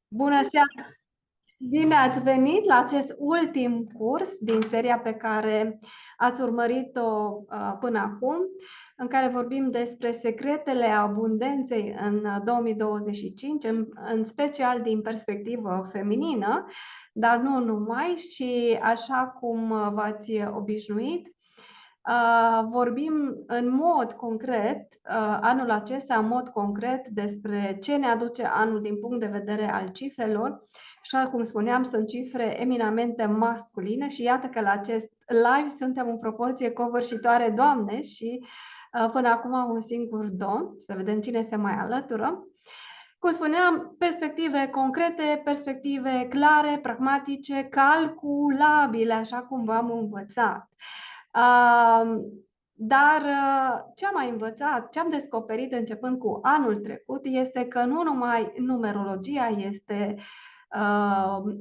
Bună seara! Bine ați venit la acest ultim curs din seria pe care ați urmărit-o până acum, în care vorbim despre secretele abundenței în 2025, în special din perspectivă feminină, dar nu numai, și așa cum v-ați obișnuit, vorbim în mod concret, anul acesta, în mod concret, despre ce ne aduce anul din punct de vedere al cifrelor. Așa cum spuneam, sunt cifre eminamente masculine și iată că la acest live suntem în proporție covârșitoare doamne și până acum un singur domn. Să vedem cine se mai alătură. Cum spuneam, perspective concrete, perspective clare, pragmatice, calculabile, așa cum v-am învățat. Dar ce am mai învățat, ce am descoperit începând cu anul trecut, este că nu numai numerologia este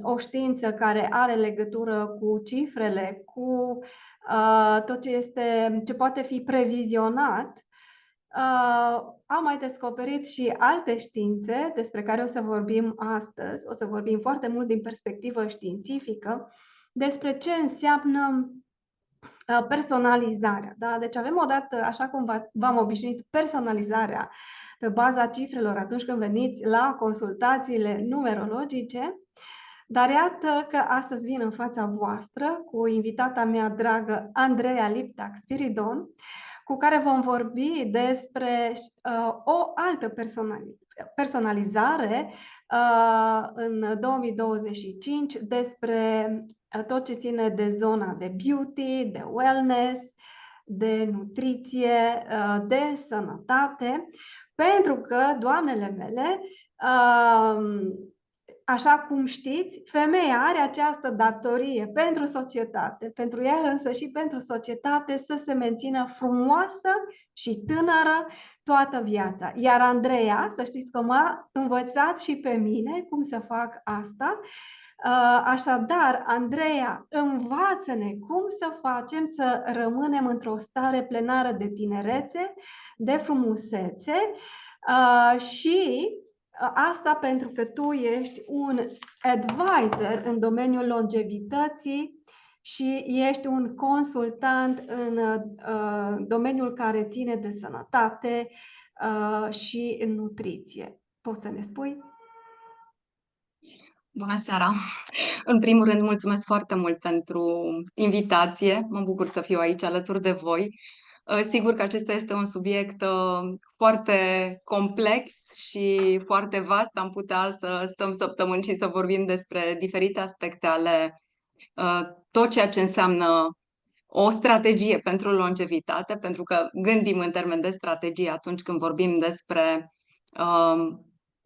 o știință care are legătură cu cifrele, cu tot ce poate fi previzionat. Am mai descoperit și alte științe despre care o să vorbim astăzi. O să vorbim foarte mult din perspectivă științifică despre ce înseamnă personalizarea. Da? Deci avem odată, așa cum v-am obișnuit, personalizarea pe baza cifrelor atunci când veniți la consultațiile numerologice, dar iată că astăzi vin în fața voastră cu invitata mea dragă Andreea Liptac Spiridon, cu care vom vorbi despre o altă personalizare în 2025, despre tot ce ține de zona de beauty, de wellness, de nutriție, de sănătate, pentru că, doamnele mele, așa cum știți, femeia are această datorie pentru societate, pentru ea însă și pentru societate, să se mențină frumoasă și tânără toată viața. Iar Andreea, să știți că m-a învățat și pe mine cum să fac asta. Așadar, Andreea, învață-ne cum să facem să rămânem într-o stare plenară de tinerețe, de frumusețe și asta pentru că tu ești un advisor în domeniul longevității și ești un consultant în domeniul care ține de sănătate și nutriție. Poți să ne spui? Bună seara! În primul rând, mulțumesc foarte mult pentru invitație. Mă bucur să fiu aici alături de voi. Sigur că acesta este un subiect foarte complex și foarte vast. Am putea să stăm săptămâni și să vorbim despre diferite aspecte ale tot ceea ce înseamnă o strategie pentru longevitate, pentru că gândim în termen de strategie atunci când vorbim despre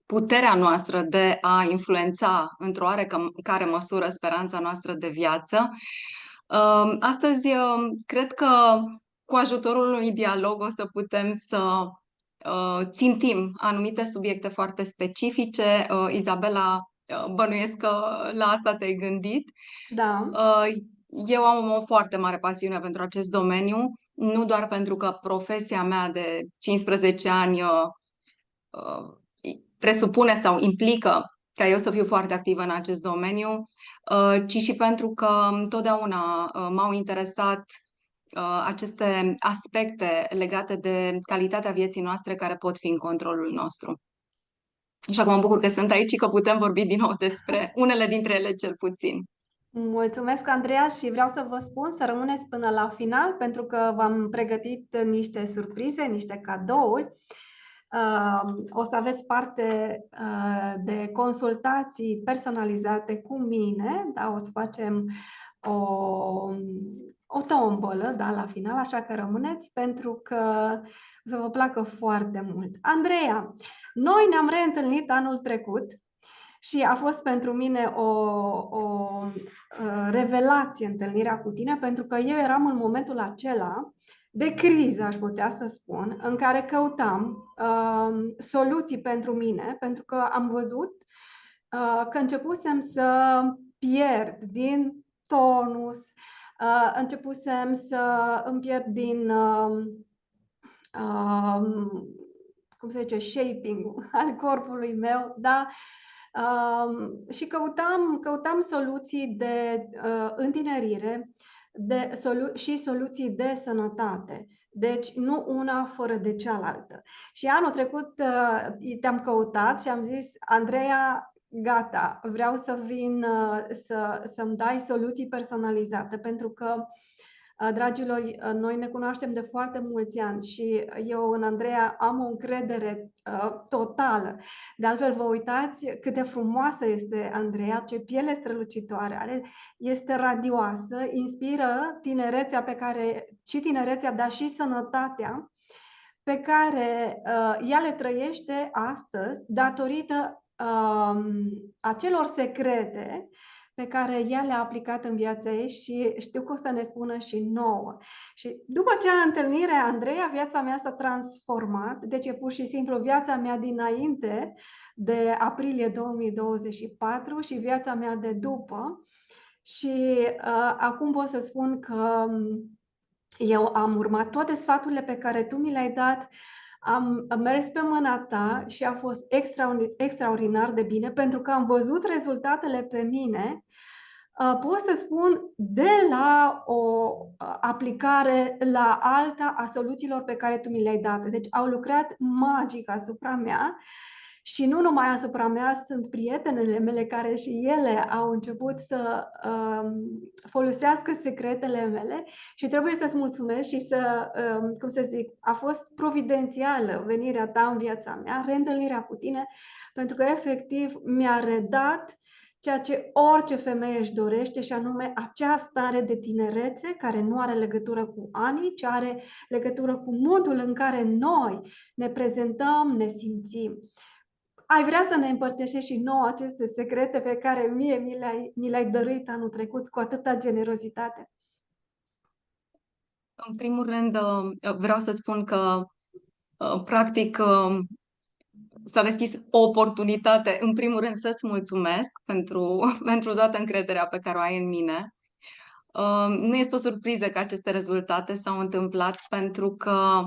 puterea noastră de a influența într-o oarecare măsură speranța noastră de viață. Astăzi, cred că cu ajutorul unui dialog o să putem să țintim anumite subiecte foarte specifice. Izabela, bănuiesc că la asta te-ai gândit. Da. Eu am o foarte mare pasiune pentru acest domeniu, nu doar pentru că profesia mea de 15 ani presupune sau implică ca eu să fiu foarte activă în acest domeniu, ci și pentru că întotdeauna m-au interesat aceste aspecte legate de calitatea vieții noastre care pot fi în controlul nostru. Așa că mă bucur că sunt aici și că putem vorbi din nou despre unele dintre ele cel puțin. Mulțumesc, Andreea, și vreau să vă spun să rămâneți până la final, pentru că v-am pregătit niște surprize, niște cadouri. O să aveți parte de consultații personalizate cu mine, da? O să facem o tombolă, da, la final, așa că rămâneți, pentru că o să vă placă foarte mult. Andreea, noi ne-am reîntâlnit anul trecut și a fost pentru mine o revelație întâlnirea cu tine, pentru că eu eram în momentul acela de criză, aș putea să spun, în care căutam soluții pentru mine, pentru că am văzut că începusem să pierd din tonus, începusem să îmi pierd din cum se zice, shaping al corpului meu, da? Și căutam soluții de întinerire și soluții de sănătate. Deci nu una fără de cealaltă. Și anul trecut te-am căutat și am zis, Andreea, gata, vreau să vin să-mi dai soluții personalizate, pentru că, dragilor, noi ne cunoaștem de foarte mulți ani și eu în Andreea am o încredere totală. De altfel, vă uitați cât de frumoasă este Andreea, ce piele strălucitoare are, este radioasă, inspiră tinerețea tinerețea, dar și sănătatea pe care ea le trăiește astăzi datorită acelor secrete pe care ea le-a aplicat în viața ei și știu că o să ne spună și nouă. Și după acea întâlnire, Andreea, viața mea s-a transformat, deci e pur și simplu viața mea dinainte de aprilie 2024 și viața mea de după. Și acum pot să spun că eu am urmat toate sfaturile pe care tu mi le-ai dat, am mers pe mâna ta și a fost extraordinar de bine, pentru că am văzut rezultatele pe mine. Pot să spun de la o aplicare la alta a soluțiilor pe care tu mi le-ai dat. Deci au lucrat magic asupra mea. Și nu numai asupra mea, sunt prietenele mele care și ele au început să folosească secretele mele și trebuie să-ți mulțumesc și cum să zic, a fost providențială venirea ta în viața mea, reîntâlnirea cu tine, pentru că efectiv mi-a redat ceea ce orice femeie își dorește, și anume acea stare de tinerețe care nu are legătură cu anii, ci are legătură cu modul în care noi ne prezentăm, ne simțim. Ai vrea să ne împărtășești și nouă aceste secrete pe care mie mi le-ai dăruit anul trecut cu atâta generozitate? În primul rând, vreau să spun că, practic, s-a deschis o oportunitate, în primul rând, să-ți mulțumesc pentru toată încrederea pe care o ai în mine. Nu este o surpriză că aceste rezultate s-au întâmplat, pentru că,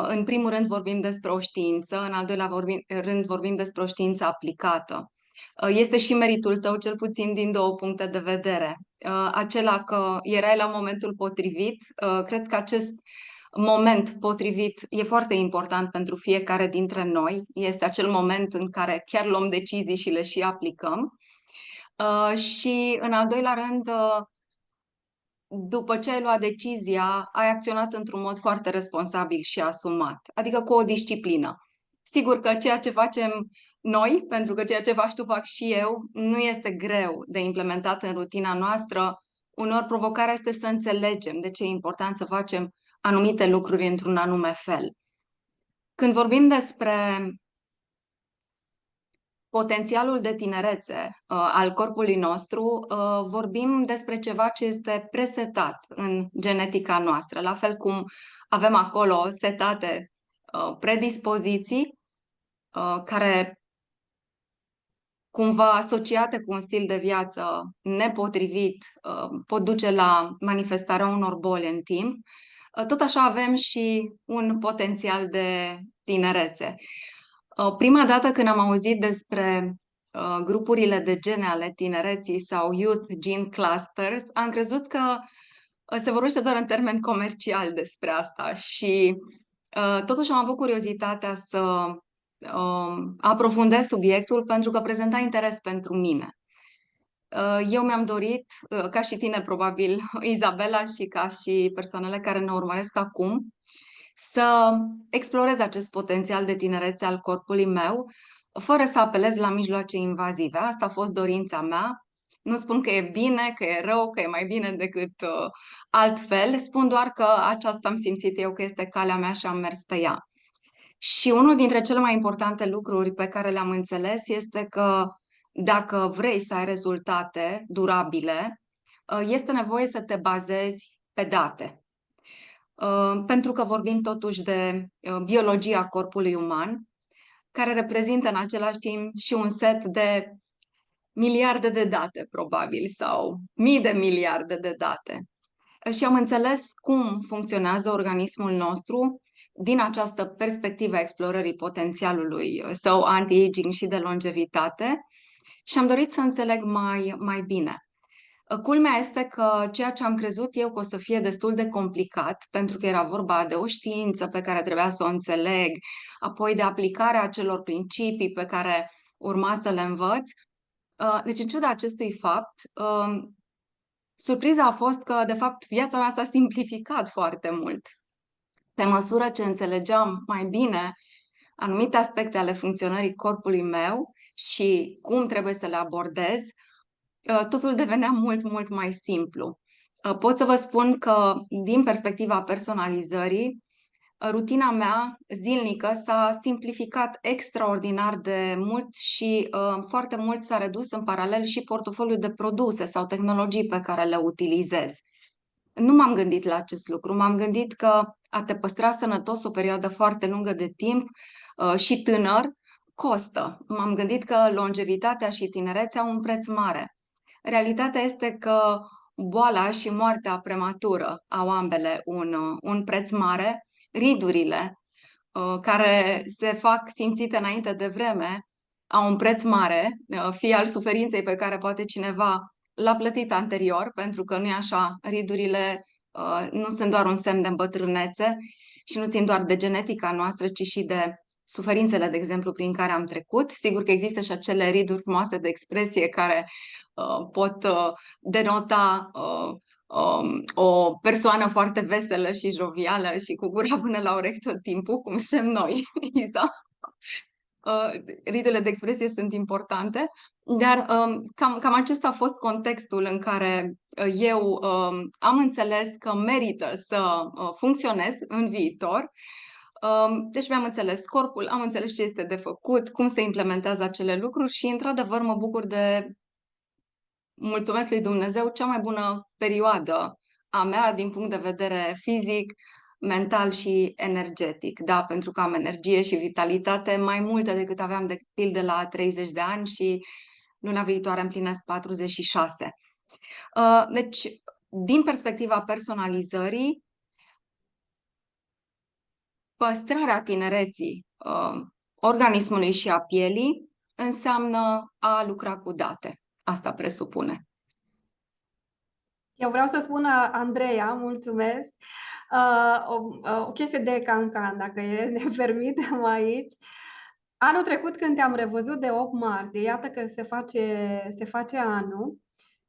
în primul rând, vorbim despre o știință, în al doilea rând, vorbim despre o știință aplicată. Este și meritul tău, cel puțin din două puncte de vedere. Acela că erai la momentul potrivit. Cred că acest moment potrivit e foarte important pentru fiecare dintre noi. Este acel moment în care chiar luăm decizii și le și aplicăm. Și în al doilea rând, după ce ai luat decizia, ai acționat într-un mod foarte responsabil și asumat, adică cu o disciplină. Sigur că ceea ce facem noi, pentru că ceea ce faci tu fac și eu, nu este greu de implementat în rutina noastră. Unor provocarea este să înțelegem de ce e important să facem anumite lucruri într-un anume fel. Când vorbim despre potențialul de tinerețe al corpului nostru, vorbim despre ceva ce este presetat în genetica noastră, la fel cum avem acolo setate predispoziții care, cumva asociate cu un stil de viață nepotrivit, pot duce la manifestarea unor boli în timp. Tot așa avem și un potențial de tinerețe. Prima dată când am auzit despre grupurile de gene ale tinereții sau Youth Gene Clusters, am crezut că se vorbește doar în termeni comerciali despre asta și totuși am avut curiozitatea să aprofundez subiectul, pentru că prezenta interes pentru mine. Eu mi-am dorit, ca și tine probabil, Izabela, și ca și persoanele care ne urmăresc acum, să explorez acest potențial de tinerețe al corpului meu, fără să apelez la mijloace invazive. Asta a fost dorința mea. Nu spun că e bine, că e rău, că e mai bine decât altfel. Spun doar că aceasta am simțit eu că este calea mea și am mers pe ea. Și unul dintre cele mai importante lucruri pe care le-am înțeles este că dacă vrei să ai rezultate durabile, este nevoie să te bazezi pe date. Pentru că vorbim totuși de biologia corpului uman, care reprezintă în același timp și un set de miliarde de date, probabil, sau mii de miliarde de date. Și am înțeles cum funcționează organismul nostru din această perspectivă a explorării potențialului său anti-aging și de longevitate și am dorit să înțeleg mai bine. Culmea este că ceea ce am crezut eu că o să fie destul de complicat, pentru că era vorba de o știință pe care trebuia să o înțeleg, apoi de aplicarea acelor principii pe care urma să le învăț. Deci, în ciuda acestui fapt, surpriza a fost că, de fapt, viața mea s-a simplificat foarte mult. Pe măsură ce înțelegeam mai bine anumite aspecte ale funcționării corpului meu și cum trebuie să le abordez, totul devenea mult mai simplu. Pot să vă spun că, din perspectiva personalizării, rutina mea zilnică s-a simplificat extraordinar de mult și foarte mult s-a redus în paralel și portofoliul de produse sau tehnologii pe care le utilizez. Nu m-am gândit la acest lucru, m-am gândit că a te păstra sănătos o perioadă foarte lungă de timp și tânăr costă. M-am gândit că longevitatea și tinerețea au un preț mare. Realitatea este că boala și moartea prematură au ambele un preț mare. Ridurile care se fac simțite înainte de vreme au un preț mare, fie al suferinței pe care poate cineva l-a plătit anterior, pentru că nu e așa, ridurile nu sunt doar un semn de îmbătrânețe și nu țin doar de genetica noastră, ci și de suferințele, de exemplu, prin care am trecut. Sigur că există și acele riduri frumoase de expresie care pot denota o persoană foarte veselă și jovială și cu gura până la urechi tot timpul, cum suntem noi, Isa. Riturile de expresie sunt importante, dar cam acesta a fost contextul în care eu am înțeles că merită să funcționez în viitor. Deci mi-am înțeles corpul, am înțeles ce este de făcut, cum se implementează acele lucruri și, într-adevăr, mă bucur de, mulțumesc lui Dumnezeu, cea mai bună perioadă a mea din punct de vedere fizic, mental și energetic. Da, pentru că am energie și vitalitate mai multe decât aveam de pildă la 30 de ani și luna viitoare împlinesc 46. Deci, din perspectiva personalizării, păstrarea tinereții organismului și a pielii înseamnă a lucra cu date. Asta presupune. Eu vreau să spun, Andreea, mulțumesc, o chestie de cancan, dacă ne permitem aici. Anul trecut, când te-am revăzut de 8 martie, iată că se face anul,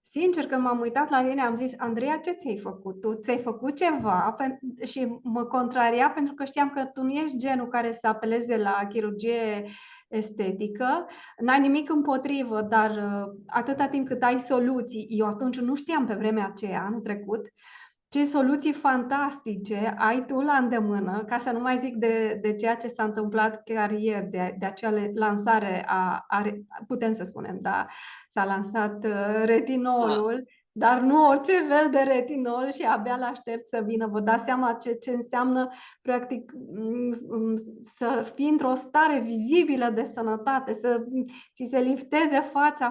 sincer, când m-am uitat la tine, am zis, Andreea, ce ți-ai făcut? Tu ți-ai făcut ceva? Și mă contraria pentru că știam că tu nu ești genul care să apeleze la chirurgie estetică. N-ai nimic împotrivă, dar atâta timp cât ai soluții, eu atunci nu știam pe vremea aceea, anul trecut, ce soluții fantastice ai tu la îndemână, ca să nu mai zic de ceea ce s-a întâmplat chiar ieri, de acea lansare putem să spunem, da, s-a lansat retinolul, dar nu orice fel de retinol și abia l-aștept să vină. Vă dați seama ce înseamnă, practic, să fii într-o stare vizibilă de sănătate, să ți se lifteze fața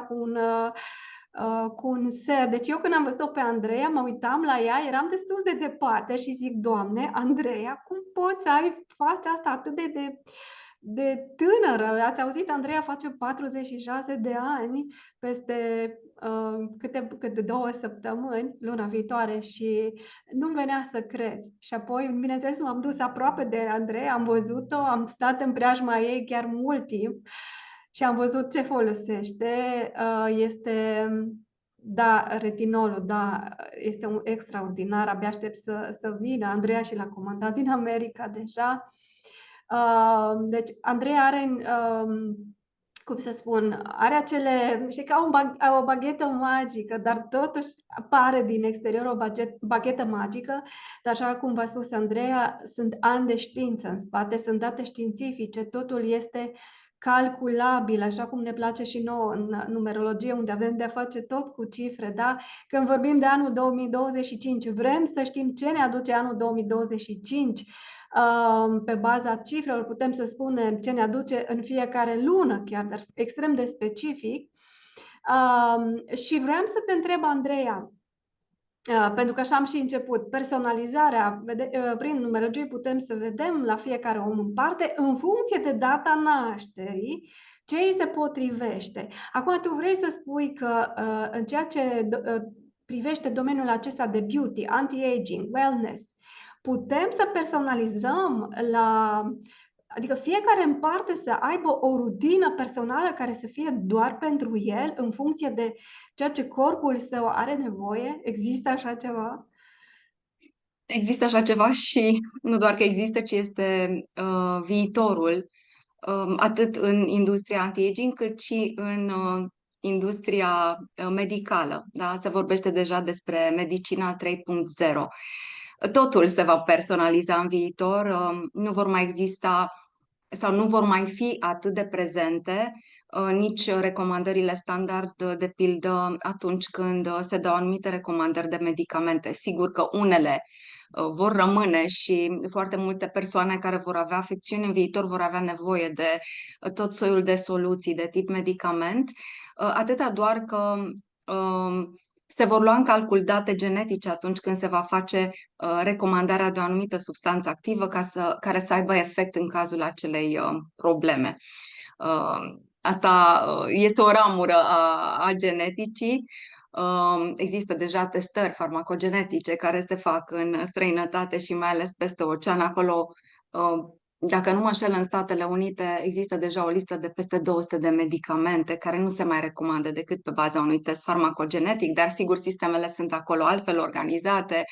cu un ser. Deci eu când am văzut-o pe Andreea, mă uitam la ea, eram destul de departe și zic, Doamne, Andreea, cum poți să ai fața asta atât de tânără? Ați auzit, Andreea face 46 de ani peste câte 2 săptămâni, luna viitoare, și nu-mi venea să cred. Și apoi, bineînțeles, m-am dus aproape de Andreea, am văzut-o, am stat în preajma ei chiar mult timp și am văzut ce folosește. Este, da, retinolul, da, este un extraordinar, abia aștept să vină. Andreea și l-a comandat din America deja. Deci, Andreea are, cum să spun, are acele, știi, ca o baghetă magică, dar totuși apare din exterior o baghetă magică, dar așa cum v-a spus Andreea, sunt ani de știință în spate, sunt date științifice, totul este calculabil, așa cum ne place și nouă în numerologie, unde avem de-a face tot cu cifre, da? Când vorbim de anul 2025, vrem să știm ce ne aduce anul 2025, pe baza cifrelor putem să spunem ce ne aduce în fiecare lună, chiar, dar extrem de specific. Și vreau să te întreb, Andreea, Pentru că așa am și început. Personalizarea, prin numerologie putem să vedem la fiecare om în parte, în funcție de data nașterii, ce îi se potrivește. Acum tu vrei să spui că în ceea ce privește domeniul acesta de beauty, anti-aging, wellness, putem să personalizăm adică fiecare în parte să aibă o rutină personală care să fie doar pentru el, în funcție de ceea ce corpul său are nevoie? Există așa ceva? Există așa ceva și nu doar că există, ci este viitorul, atât în industria anti-aging, cât și în industria medicală. Da? Se vorbește deja despre medicina 3.0. Totul se va personaliza în viitor, nu vor mai exista sau nu vor mai fi atât de prezente nici recomandările standard, de pildă atunci când se dau anumite recomandări de medicamente. Sigur că unele vor rămâne și foarte multe persoane care vor avea afecțiuni în viitor vor avea nevoie de tot soiul de soluții de tip medicament, atâta doar că se vor lua în calcul date genetice atunci când se va face recomandarea de o anumită substanță activă care să aibă efect în cazul acelei probleme. Asta este o ramură a geneticii. Există deja testări farmacogenetice care se fac în străinătate și mai ales peste ocean. Acolo, dacă nu mă înșel, în Statele Unite există deja o listă de peste 200 de medicamente care nu se mai recomandă decât pe baza unui test farmacogenetic, dar sigur sistemele sunt acolo altfel organizate.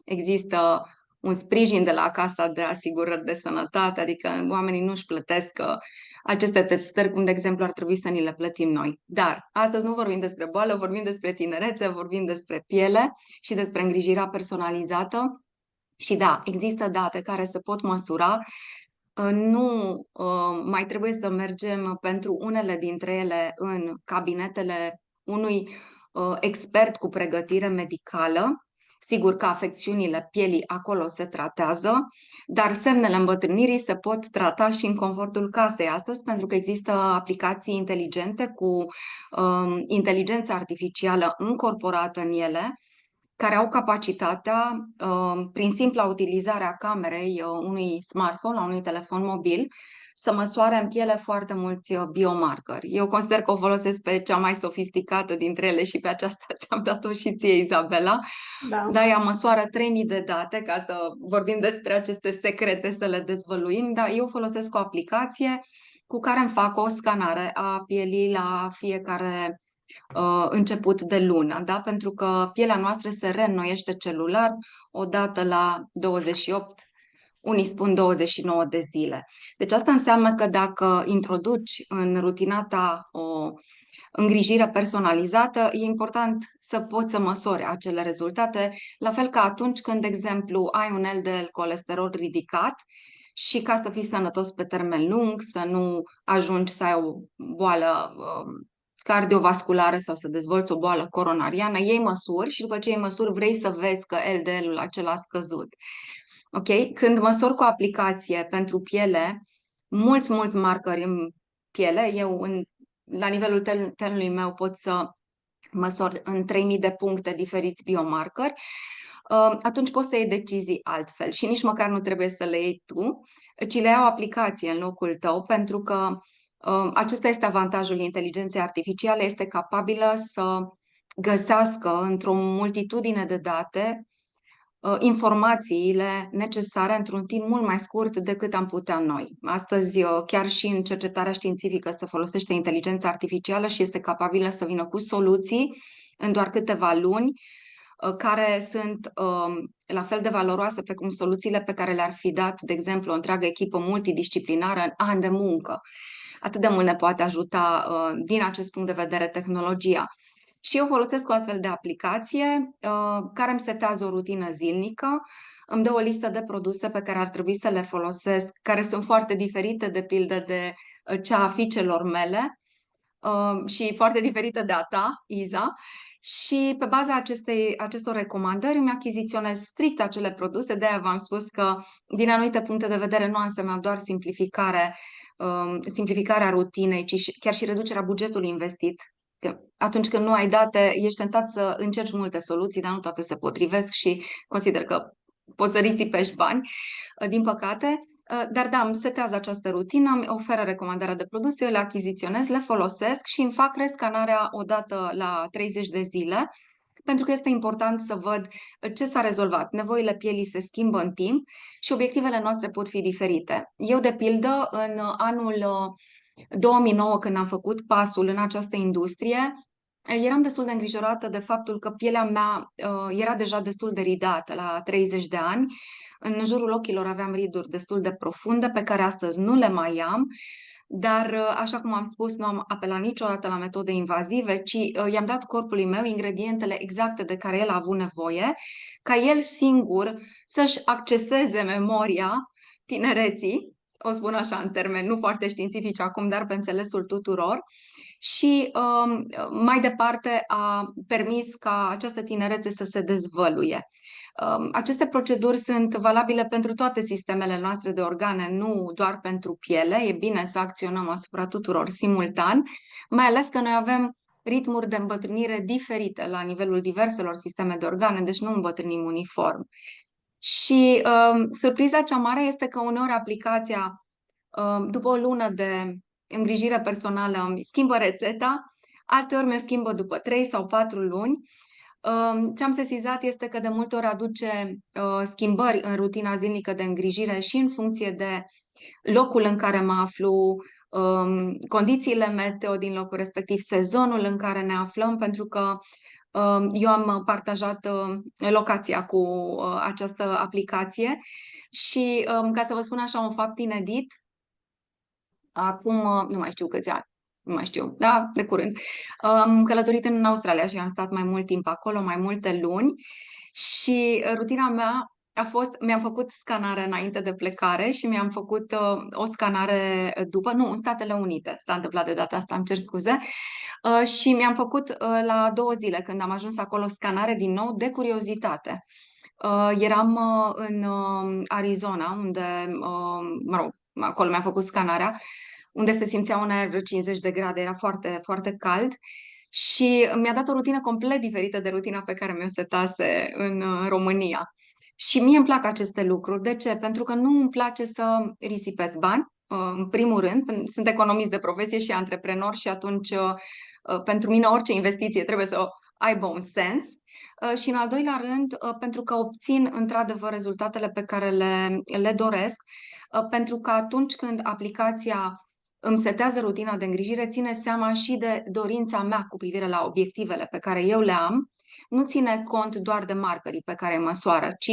Există un sprijin de la Casa de Asigurări de Sănătate, adică oamenii nu își plătesc aceste testări, cum de exemplu ar trebui să ni le plătim noi. Dar astăzi nu vorbim despre boală, vorbim despre tinerețe, vorbim despre piele și despre îngrijirea personalizată. Și da, există date care se pot măsura. Nu mai trebuie să mergem pentru unele dintre ele în cabinetele unui expert cu pregătire medicală. Sigur că afecțiunile pielii acolo se tratează, dar semnele îmbătrânirii se pot trata și în confortul casei astăzi, pentru că există aplicații inteligente cu inteligență artificială încorporată în ele, care au capacitatea, prin simpla utilizare a camerei unui smartphone, a unui telefon mobil, să măsoare în piele foarte mulți biomarcări. Eu consider că o folosesc pe cea mai sofisticată dintre ele și pe aceasta ți-am dat-o și ție, Izabela. Da. Da, ea măsoară 3000 de date, ca să vorbim despre aceste secrete, să le dezvăluim, dar eu folosesc o aplicație cu care îmi fac o scanare a pielii la fiecare început de lună, da? Pentru că pielea noastră se reînnoiește celular odată la 28, unii spun 29 de zile. Deci asta înseamnă că dacă introduci în rutina ta o îngrijire personalizată, e important să poți să măsori acele rezultate, la fel ca atunci când, de exemplu, ai un LDL colesterol ridicat și ca să fii sănătos pe termen lung, să nu ajungi să ai o boală cardiovasculară sau să dezvolți o boală coronariană, iei măsuri și după ce iei măsuri vrei să vezi că LDL-ul acela a scăzut. Ok? Când măsori cu o aplicație pentru piele, mulți marcări în piele, la nivelul tenului meu pot să măsor în 3000 de puncte diferiți biomarcări, atunci poți să iei decizii altfel și nici măcar nu trebuie să le iei tu, ci le ia o aplicație în locul tău, pentru că acesta este avantajul inteligenței artificiale, este capabilă să găsească într-o multitudine de date informațiile necesare într-un timp mult mai scurt decât am putea noi. Astăzi, chiar și în cercetarea științifică se folosește inteligența artificială și este capabilă să vină cu soluții în doar câteva luni, care sunt la fel de valoroase precum soluțiile pe care le-ar fi dat, de exemplu, o întreagă echipă multidisciplinară în ani de muncă. Atât de mult ne poate ajuta din acest punct de vedere tehnologia. Și eu folosesc o astfel de aplicație care îmi setează o rutină zilnică, îmi dă o listă de produse pe care ar trebui să le folosesc, care sunt foarte diferite, de pildă, de cea a fiicelor mele și foarte diferită de a ta, Iza. Și pe baza acestor recomandări îmi achiziționez strict acele produse, de-aia v-am spus că din anumite puncte de vedere nu a însemnat doar simplificarea rutinei, ci chiar și reducerea bugetului investit Că atunci când nu ai date, ești tentat să încerci multe soluții, dar nu toate se potrivesc și consider că poți să risipești bani, din păcate. Dar da, îmi setează această rutină, îmi oferă recomandarea de produse, eu le achiziționez, le folosesc și îmi fac rescanarea odată la 30 de zile, pentru că este important să văd ce s-a rezolvat. Nevoile pielii se schimbă în timp și obiectivele noastre pot fi diferite. Eu, de pildă, în anul 2009, când am făcut pasul în această industrie, eram destul de îngrijorată de faptul că pielea mea era deja destul de ridată la 30 de ani. În jurul ochilor aveam riduri destul de profunde, pe care astăzi nu le mai am, dar, așa cum am spus, nu am apelat niciodată la metode invazive, ci i-am dat corpului meu ingredientele exacte de care el a avut nevoie, ca el singur să-și acceseze memoria tinereții, o spun așa în termeni nu foarte științifici acum, dar pe înțelesul tuturor, și mai departe a permis ca această tinerețe să se dezvăluie. Aceste proceduri sunt valabile pentru toate sistemele noastre de organe, nu doar pentru piele. E bine să acționăm asupra tuturor simultan, mai ales că noi avem ritmuri de îmbătrânire diferite la nivelul diverselor sisteme de organe, deci nu îmbătrânim uniform. Și surpriza cea mare este că uneori aplicația, după o lună de îngrijire personală, îmi schimbă rețeta, alteori mi-o schimbă după 3 sau 4 luni. Ce am sesizat este că de multe ori aduce schimbări în rutina zilnică de îngrijire și în funcție de locul în care mă aflu, condițiile meteo din locul respectiv, sezonul în care ne aflăm, pentru că eu am partajat locația cu această aplicație și, ca să vă spun așa un fapt inedit, acum nu mai știu câți ani, nu mai știu, da, de curând, am călătorit în Australia și am stat mai mult timp acolo, mai multe luni și rutina mea a fost, mi-am făcut scanare înainte de plecare și mi-am făcut o scanare după, nu, în Statele Unite s-a întâmplat de data asta, îmi cer scuze, și mi-am făcut la 2 zile când am ajuns acolo scanare din nou de curiozitate. Eram în Arizona, unde, mă rog, acolo mi-am făcut scanarea, unde se simțea un aer vreo 50 de grade, era foarte, foarte cald și mi-a dat o rutină complet diferită de rutina pe care mi-o setase în România. Și mie îmi plac aceste lucruri. De ce? Pentru că nu îmi place să risipesc bani, în primul rând. Sunt economist de profesie și antreprenor și atunci pentru mine orice investiție trebuie să aibă un sens. Și în al doilea rând, pentru că obțin într-adevăr rezultatele pe care le doresc, pentru că atunci când aplicația îmi setează rutina de îngrijire, ține seama și de dorința mea cu privire la obiectivele pe care eu le am, nu ține cont doar de markerii pe care îi măsoară, ci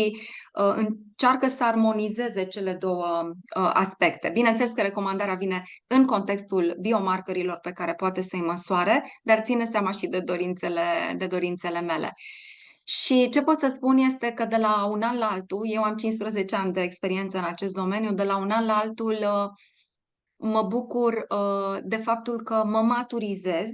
încearcă să armonizeze cele două aspecte. Bineînțeles că recomandarea vine în contextul biomarkerilor pe care poate să-i măsoare, dar ține seama și de dorințele mele. Și ce pot să spun este că de la un an la altul, eu am 15 ani de experiență în acest domeniu, de la un an la altul mă bucur de faptul că mă maturizez.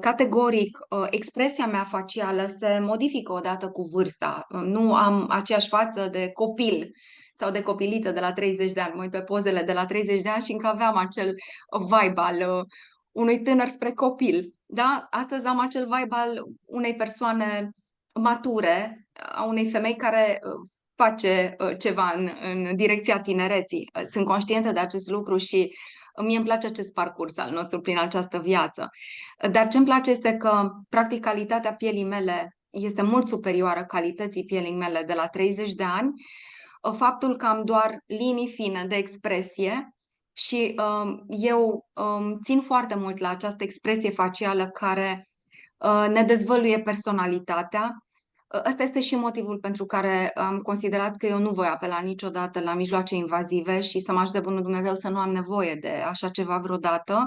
Categoric, expresia mea facială se modifică odată cu vârsta. Nu am aceeași față de copil sau de copiliță de la 30 de ani. Mă uit pe pozele de la 30 de ani și încă aveam acel vibe al unui tânăr spre copil. Da? Astăzi am acel vibe al unei persoane mature, a unei femei care face ceva în direcția tinereții. Sunt conștientă de acest lucru și mie îmi place acest parcurs al nostru prin această viață. Dar ce îmi place este că, practic, calitatea pielii mele este mult superioară calității pielii mele de la 30 de ani. Faptul că am doar linii fine de expresie și eu țin foarte mult la această expresie facială care ne dezvăluie personalitatea. Ăsta este și motivul pentru care am considerat că eu nu voi apela niciodată la mijloace invazive și să mă ajute bunul Dumnezeu să nu am nevoie de așa ceva vreodată,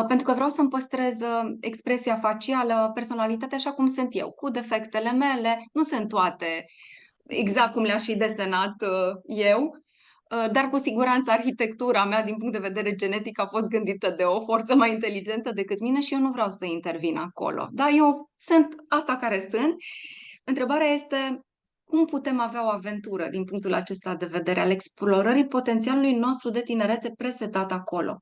pentru că vreau să-mi păstrez expresia facială, personalitatea așa cum sunt eu, cu defectele mele, nu sunt toate exact cum le-aș fi desenat eu, dar cu siguranță arhitectura mea din punct de vedere genetic a fost gândită de o forță mai inteligentă decât mine și eu nu vreau să intervin acolo. Da, eu sunt asta care sunt. Întrebarea este cum putem avea o aventură din punctul acesta de vedere al explorării potențialului nostru de tinerețe presetat acolo.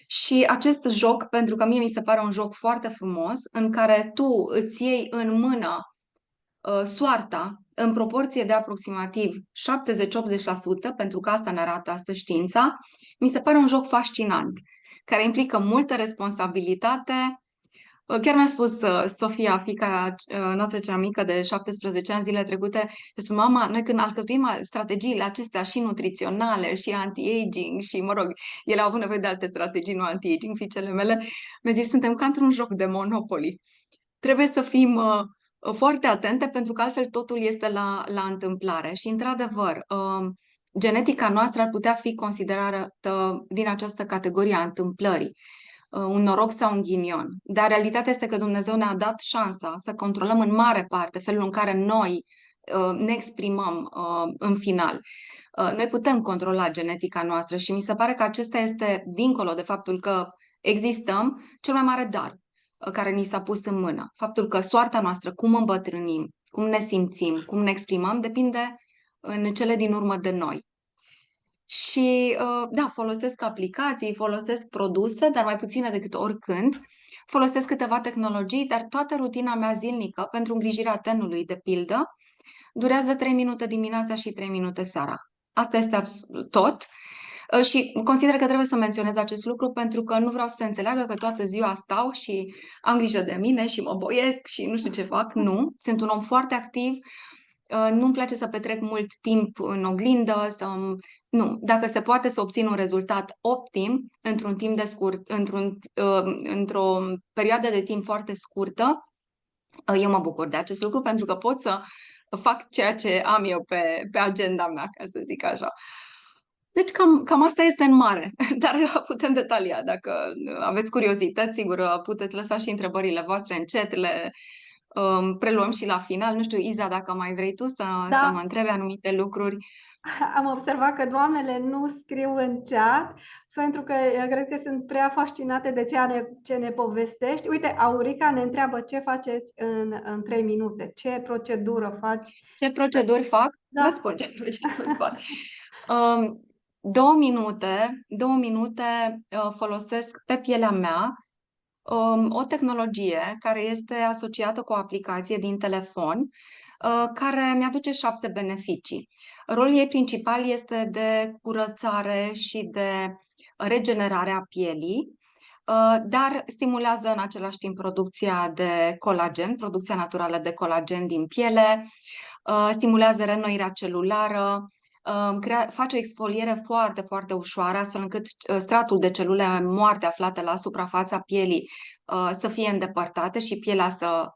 Și acest joc, pentru că mie mi se pare un joc foarte frumos, în care tu îți iei în mână soarta în proporție de aproximativ 70-80%, pentru că asta ne arată astăzi știința, mi se pare un joc fascinant, care implică multă responsabilitate. Chiar mi-a spus Sofia, fiica noastră cea mică de 17 ani zilele trecute, despre mama, noi când alcătuim strategiile acestea și nutriționale și anti-aging și, mă rog, ele au avut nevoie de alte strategii, nu anti-aging, fiicele mele, mi-a zis, suntem ca într-un joc de Monopoly. Trebuie să fim foarte atente pentru că altfel totul este la întâmplare. Și, într-adevăr, genetica noastră ar putea fi considerată din această categorie a întâmplării, un noroc sau un ghinion. Dar realitatea este că Dumnezeu ne-a dat șansa să controlăm în mare parte felul în care noi ne exprimăm în final. Noi putem controla genetica noastră și mi se pare că acesta este, dincolo de faptul că existăm, cel mai mare dar care ni s-a pus în mână. Faptul că soarta noastră, cum îmbătrânim, cum ne simțim, cum ne exprimăm, depinde în cele din urmă de noi. Și da, folosesc aplicații, folosesc produse, dar mai puține decât oricând. Folosesc câteva tehnologii, dar toată rutina mea zilnică pentru îngrijirea tenului, de pildă, durează 3 minute dimineața și 3 minute seara. Asta este tot. Și consider că trebuie să menționez acest lucru pentru că nu vreau să se înțeleagă că toată ziua stau și am grijă de mine și mă boiesc și nu știu ce fac. Nu, sunt un om foarte activ. Nu-mi place să petrec mult timp în oglindă, nu. Dacă se poate să obțin un rezultat optim într-un timp de scurt, într-o perioadă de timp foarte scurtă, eu mă bucur de acest lucru pentru că pot să fac ceea ce am eu pe agenda mea, ca să zic așa. Deci cam asta este în mare, dar putem detalia dacă aveți curiozități, sigur, puteți lăsa și întrebările voastre în chat, le preluăm și la final. Nu știu, Iza, dacă mai vrei tu să mă Da, întrebi anumite lucruri. am observat că doamnele nu scriu în chat pentru că eu cred că sunt prea fascinate de ce ne povestești. Uite, Aurica ne întreabă ce faceți în 3 minute, ce procedură faci. Ce proceduri fac? Da. Răspund ce proceduri fac. 2 minute folosesc pe pielea mea o tehnologie care este asociată cu o aplicație din telefon care mi-aduce 7 beneficii. Rolul ei principal este de curățare și de regenerare a pielii, dar stimulează în același timp producția de colagen, producția naturală de colagen din piele, stimulează reînnoirea celulară, face o exfoliere foarte, foarte ușoară, astfel încât stratul de celule moarte aflate la suprafața pielii să fie îndepărtate și pielea să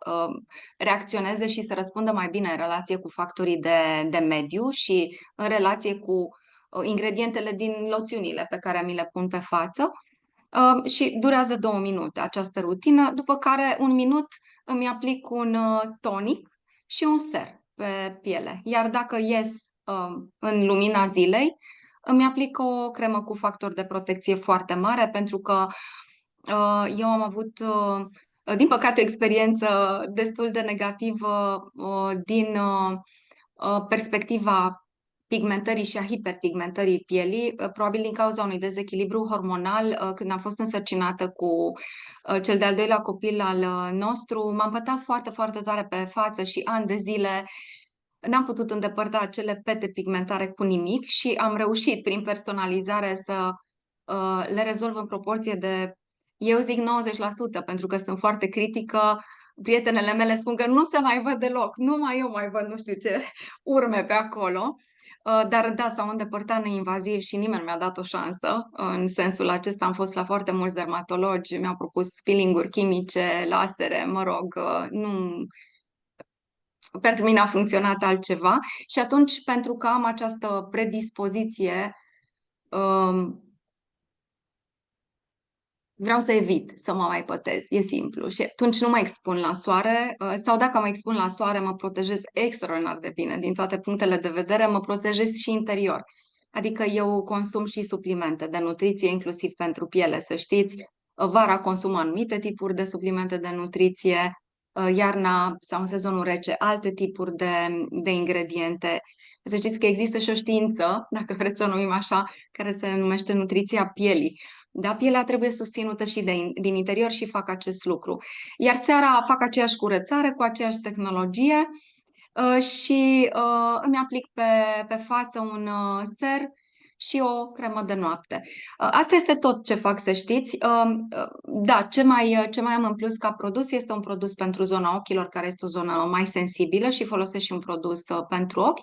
reacționeze și să răspundă mai bine în relație cu factorii de mediu și în relație cu ingredientele din loțiunile pe care mi le pun pe față. Și durează 2 minute această rutină, după care 1 minut îmi aplic un tonic și un ser pe piele. Iar dacă ies în lumina zilei, îmi aplic o cremă cu factor de protecție foarte mare, pentru că eu am avut, din păcate, o experiență destul de negativă din perspectiva pigmentării și a hiperpigmentării pielii, probabil din cauza unui dezechilibru hormonal. Când am fost însărcinată cu cel de-al doilea copil al nostru, m-am pătat foarte, foarte tare pe față și ani de zile n-am putut îndepărta acele pete pigmentare cu nimic și am reușit prin personalizare să le rezolv în proporție de, eu zic 90%, pentru că sunt foarte critică. Prietenele mele spun că nu se mai văd deloc, numai eu mai văd nu știu ce urme pe acolo. Dar da, s-au îndepărtat neinvaziv și nimeni nu mi-a dat o șansă. În sensul acesta am fost la foarte mulți dermatologi, mi-au propus peeling-uri chimice, lasere, mă rog, nu, pentru mine a funcționat altceva. Și atunci, pentru că am această predispoziție, vreau să evit să mă mai pătez, e simplu. Și atunci nu mă expun la soare, sau dacă mă expun la soare, mă protejez extraordinar de bine din toate punctele de vedere, mă protejez și interior. Adică eu consum și suplimente de nutriție, inclusiv pentru piele, să știți. Vara consum anumite tipuri de suplimente de nutriție, iarna sau în sezonul rece alte tipuri de ingrediente. Să știți că există și o știință, dacă vreți să o numim așa, care se numește nutriția pielii. Da? Pielea trebuie susținută și din interior și fac acest lucru. Iar seara fac aceeași curățare cu aceeași tehnologie și îmi aplic pe față un ser și o cremă de noapte. Asta este tot ce fac, să știți. Da, ce mai am în plus ca produs este un produs pentru zona ochilor, care este o zonă mai sensibilă și folosesc și un produs pentru ochi.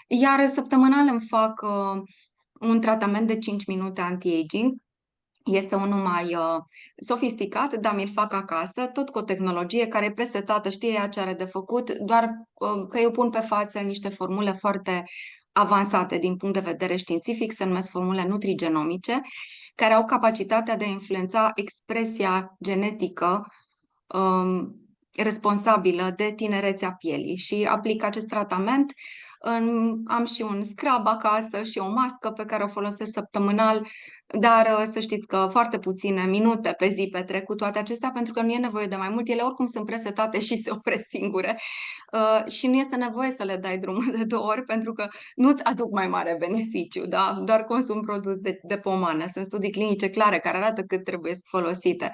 Iar săptămânal îmi fac un tratament de 5 minute anti-aging. Este unul mai sofisticat, dar mi-l fac acasă, tot cu o tehnologie care e presetată, știe ea ce are de făcut, doar că eu pun pe față niște formule foarte avansate din punct de vedere științific, se numesc formule nutrigenomice, care au capacitatea de a influența expresia genetică responsabilă de tinerețea pielii și aplic acest tratament. Am și un scrub acasă și o mască pe care o folosesc săptămânal, dar să știți că foarte puține minute pe zi petrec cu toate acestea, pentru că nu e nevoie de mai mult. Ele oricum sunt presetate și se opresc singure și nu este nevoie să le dai drumul de 2 ori, pentru că nu-ți aduc mai mare beneficiu, da? Doar consum produs de pomană. Sunt studii clinice clare care arată cât trebuie folosite.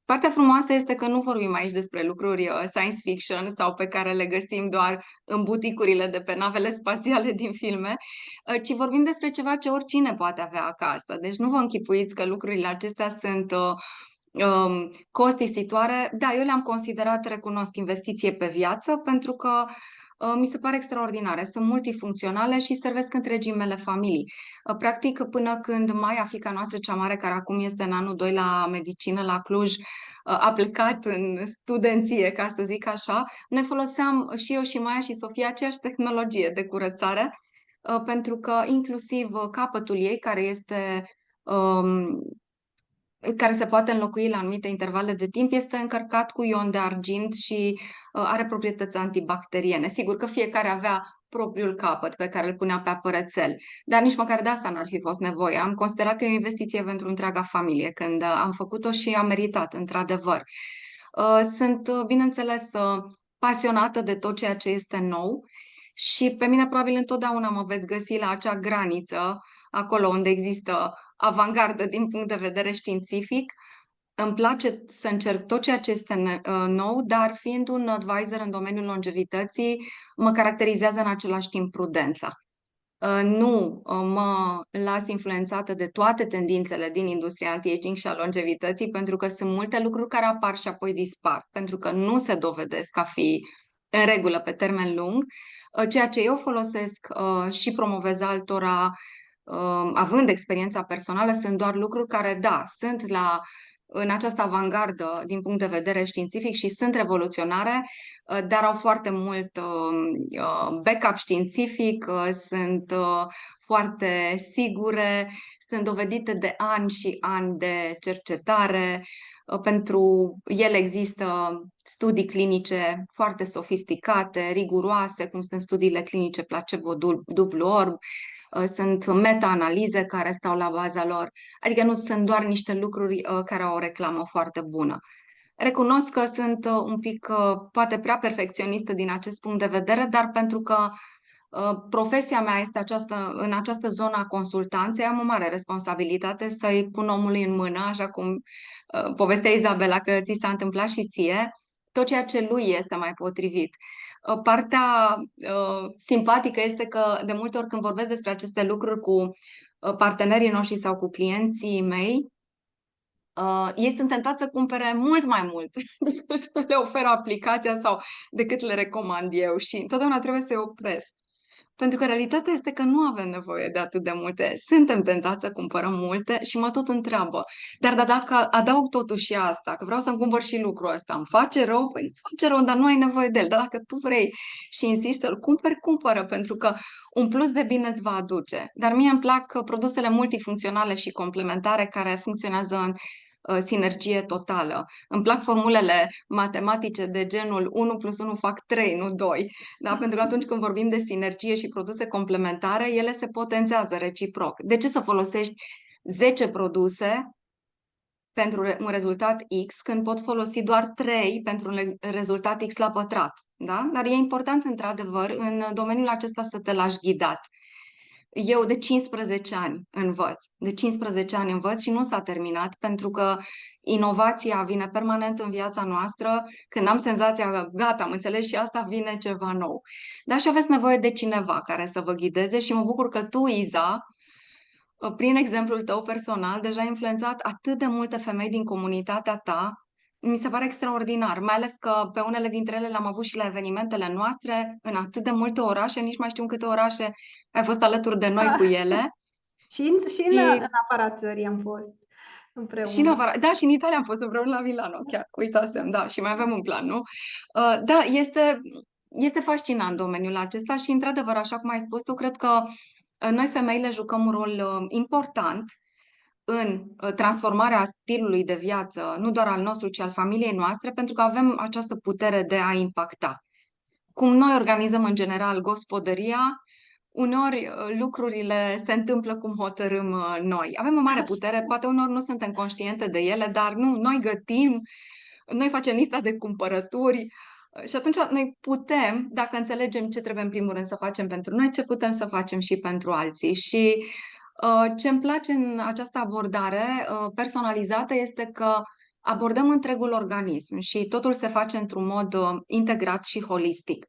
Partea frumoasă este că nu vorbim aici despre lucruri science fiction sau pe care le găsim doar în buticurile de pe navele spațiale din filme, ci vorbim despre ceva ce oricine poate avea acasă. Deci nu vă închipuiți că lucrurile acestea sunt costisitoare. Da, eu le-am considerat, recunosc, investiție pe viață, pentru că mi se pare extraordinare. Sunt multifuncționale și servesc întregii mele familii. Practic, până când Maia, fiica noastră cea mare, care acum este în anul 2 la medicină la Cluj, a plecat în studenție, ca să zic așa, noi foloseam și eu și Maia și Sofia aceeași tehnologie de curățare, pentru că inclusiv capătul ei, care se poate înlocui la anumite intervale de timp, este încărcat cu ion de argint și are proprietăți antibacteriene. Sigur că fiecare avea propriul capăt pe care îl punea pe apărățel, dar nici măcar de asta n-ar fi fost nevoie. Am considerat că e o investiție pentru întreaga familie când am făcut-o și am meritat, într-adevăr. Sunt, bineînțeles, pasionată de tot ceea ce este nou și pe mine probabil întotdeauna mă veți găsi la acea graniță, acolo unde există avangardă din punct de vedere științific. Îmi place să încerc tot ceea ce este nou, dar fiind un advisor în domeniul longevității, mă caracterizează în același timp prudența. Nu mă las influențată de toate tendințele din industria anti-aging și a longevității, pentru că sunt multe lucruri care apar și apoi dispar, pentru că nu se dovedesc a fi în regulă pe termen lung. Ceea ce eu folosesc și promovez altora, având experiența personală, sunt doar lucruri care, da, sunt în această avangardă din punct de vedere științific și sunt revoluționare, dar au foarte mult backup științific, sunt foarte sigure, sunt dovedite de ani și ani de cercetare. Pentru ele există studii clinice foarte sofisticate, riguroase, cum sunt studiile clinice placebo dublu orb, sunt meta-analize care stau la baza lor, adică nu sunt doar niște lucruri care au o reclamă foarte bună. Recunosc că sunt un pic, poate prea perfecționistă din acest punct de vedere, dar pentru că profesia mea este în această zonă a consultanței, am o mare responsabilitate să-i pun omului în mână, așa cum povestea Izabela că ți s-a întâmplat și ție, tot ceea ce lui este mai potrivit. Partea simpatică este că de multe ori când vorbesc despre aceste lucruri cu partenerii noștri sau cu clienții mei, ei sunt tentați să cumpere mult mai mult decât le oferă aplicația sau decât le recomand eu și întotdeauna trebuie să-i opresc. Pentru că realitatea este că nu avem nevoie de atât de multe. Suntem tentați să cumpărăm multe și mă tot întreabă. Dar dacă adaug totuși și asta, că vreau să-mi cumpăr și lucrul ăsta, îmi face rău? Păi îți face rău, dar nu ai nevoie de el. Dar dacă tu vrei și insisti să-l cumperi, cumpără, pentru că un plus de bine îți va aduce. Dar mie îmi plac produsele multifuncționale și complementare care funcționează în sinergie totală. Îmi plac formulele matematice de genul 1 plus 1 fac 3, nu 2. Da? Pentru că atunci când vorbim de sinergie și produse complementare, ele se potențează reciproc. De ce să folosești 10 produse pentru un rezultat X, când pot folosi doar 3 pentru un rezultat X la pătrat? Da? Dar e important, într-adevăr, în domeniul acesta să te lași ghidat. Eu de 15 ani învăț. De 15 ani învăț și nu s-a terminat pentru că inovația vine permanent în viața noastră când am senzația că gata, am înțeles și asta, vine ceva nou. Dar și aveți nevoie de cineva care să vă ghideze și mă bucur că tu, Iza, prin exemplul tău personal, deja ai influențat atât de multe femei din comunitatea ta. Mi se pare extraordinar, mai ales că pe unele dintre ele le-am avut și la evenimentele noastre, în atât de multe orașe, nici mai știu în câte orașe ai fost alături de noi cu ele. Și în Și, afara țării am fost și în împreună. afara, da, și în Italia am fost împreună la Milano, chiar, uitasem, da, și mai avem un plan, nu? Da, este fascinant domeniul acesta și, într-adevăr, așa cum ai spus tu, cred că noi femeile jucăm un rol important în transformarea stilului de viață, nu doar al nostru, ci al familiei noastre, pentru că avem această putere de a impacta. Cum noi organizăm în general gospodăria, uneori lucrurile se întâmplă cum hotărâm noi. Avem o mare putere, poate uneori nu suntem conștiente de ele, dar nu, noi gătim, noi facem lista de cumpărături și atunci noi putem, dacă înțelegem ce trebuie în primul rând să facem pentru noi, ce putem să facem și pentru alții. Și ce îmi place în această abordare personalizată este că abordăm întregul organism și totul se face într-un mod integrat și holistic.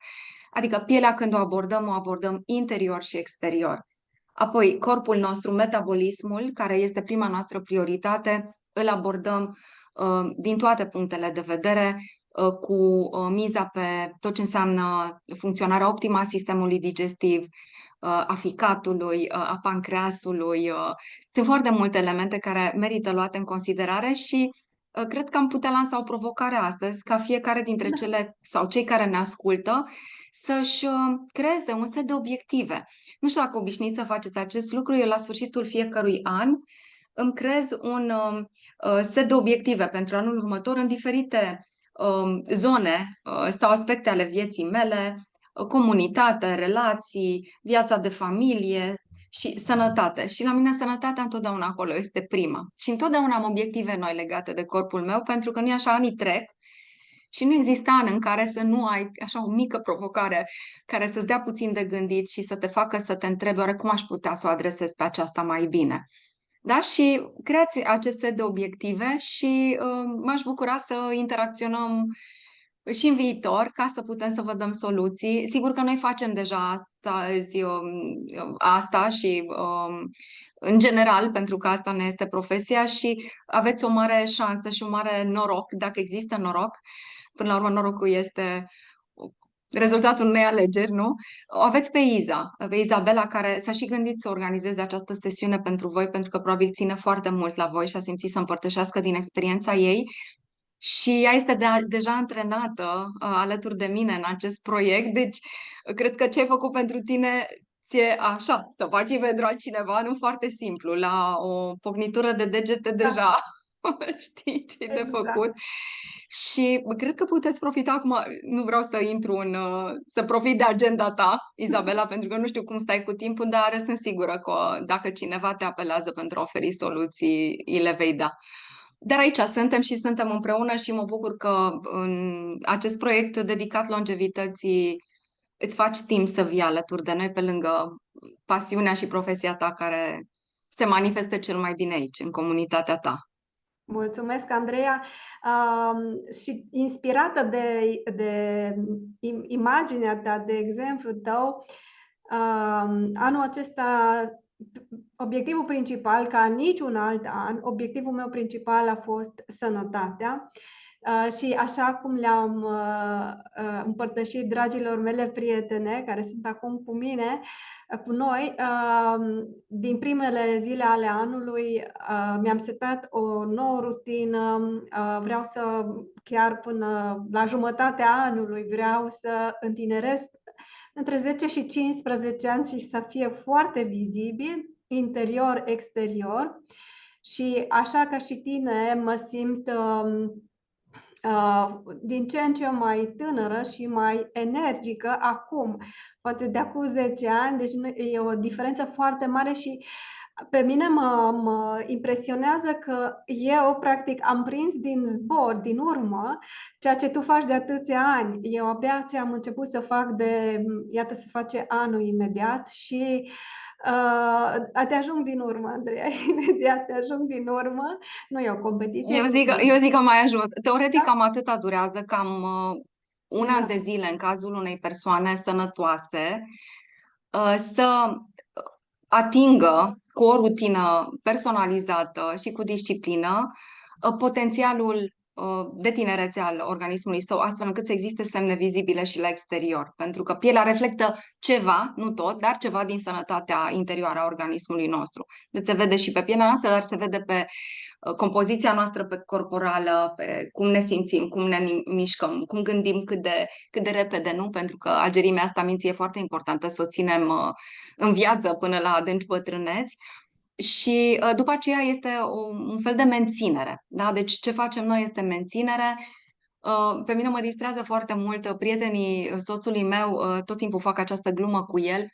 Adică pielea, când o abordăm interior și exterior. Apoi, corpul nostru, metabolismul, care este prima noastră prioritate, îl abordăm din toate punctele de vedere, cu miza pe tot ce înseamnă funcționarea optimă a sistemului digestiv, a ficatului, a pancreasului. Sunt foarte multe elemente care merită luate în considerare și cred că am putea lansa o provocare astăzi, ca fiecare dintre cele sau cei care ne ascultă să-și creeze un set de obiective. Nu știu dacă obișnuiți să faceți acest lucru, eu la sfârșitul fiecărui an îmi creez un set de obiective pentru anul următor în diferite zone sau aspecte ale vieții mele, comunitate, relații, viața de familie și sănătate. Și la mine sănătatea întotdeauna acolo este prima. Și întotdeauna am obiective noi legate de corpul meu, pentru că nu e așa, anii trec și nu există an în care să nu ai așa o mică provocare care să-ți dea puțin de gândit și să te facă să te întrebi oare cum aș putea să o adresez pe aceasta mai bine. Da? Și creați acest set de obiective și m-aș bucura să interacționăm și în viitor ca să putem să vă dăm soluții. Sigur că noi facem deja asta și în general, pentru că asta ne este profesia și aveți o mare șansă și un mare noroc, dacă există noroc. Până la urmă, norocul este rezultatul unei alegeri, nu? O aveți pe Izabela, care s-a și gândit să organizeze această sesiune pentru voi, pentru că probabil ține foarte mult la voi și a simțit să împărtășească din experiența ei. Și ea este deja antrenată alături de mine în acest proiect, deci cred că ce ai făcut pentru tine ție așa, să faci pentru altcineva, nu foarte simplu, la o pocnitură de degete Da, deja știi ce de făcut. exact. Și cred că puteți profita acum, nu vreau să intru în, să profit de agenda ta, Izabela, pentru că nu știu cum stai cu timpul, dar sunt sigură că dacă cineva te apelează pentru a oferi soluții, îi le vei da. Dar aici suntem și suntem împreună și mă bucur că în acest proiect dedicat longevității îți faci timp să vii alături de noi pe lângă pasiunea și profesia ta care se manifestă cel mai bine aici, în comunitatea ta. Mulțumesc, Andreea. Și inspirată de imaginea ta, de exemplu tău, anul acesta, obiectivul principal, ca niciun alt an, obiectivul meu principal a fost sănătatea. Și așa cum le-am împărtășit dragilor mele prietene, care sunt acum cu mine, cu noi, din primele zile ale anului mi-am setat o nouă rutină, vreau să, chiar până la jumătatea anului, vreau să întineresc între 10 și 15 ani și să fie foarte vizibil, interior, exterior. Și așa ca și tine, mă simt din ce în ce mai tânără și mai energică acum, față de acum 10 ani, deci e o diferență foarte mare și pe mine mă impresionează că eu, practic, am prins din zbor, din urmă, ceea ce tu faci de atâția ani. Eu abia ce am început să fac iată, se face anul imediat și te ajung din urmă, Andreea, imediat te ajung din urmă. Nu e o competiție, Eu zic că mai ajuns. Teoretic da? cam atâta durează, cam un an de Da, zile în cazul unei persoane sănătoase să atingă cu o rutină personalizată și cu disciplină potențialul de tinerețe al organismului său, astfel încât să existe semne vizibile și la exterior. Pentru că pielea reflectă ceva, nu tot, dar ceva din sănătatea interioară a organismului nostru. Deci se vede și pe pielea noastră, dar se vede pe compoziția noastră pe corporală, pe cum ne simțim, cum ne mișcăm, cum gândim cât de repede, nu? Pentru că agerimea asta minții e foarte importantă, să o ținem în viață până la adânci bătrâneți. Și după aceea este un fel de menținere. Da? Deci ce facem noi este menținere. Pe mine mă distrează foarte mult. Prietenii soțului meu tot timpul fac această glumă cu el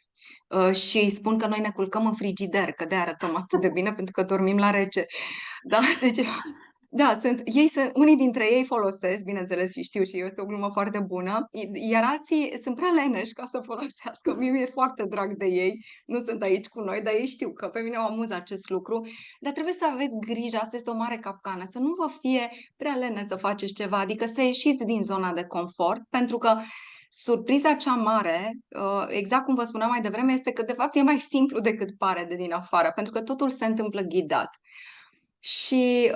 și îi spun că noi ne culcăm în frigider, că de arătăm atât de bine pentru că dormim la rece. Da, deci, da, unii dintre ei folosesc, bineînțeles, și știu și eu, este o glumă foarte bună, iar alții sunt prea leneși ca să folosească. Mie mi-e foarte drag de ei, nu sunt aici cu noi, dar ei știu că pe mine o amuză acest lucru, dar trebuie să aveți grijă, asta este o mare capcană, să nu vă fie prea lene să faceți ceva, adică să ieșiți din zona de confort, pentru că surpriza cea mare, exact cum vă spuneam mai devreme, este că de fapt e mai simplu decât pare de din afară, pentru că totul se întâmplă ghidat. Și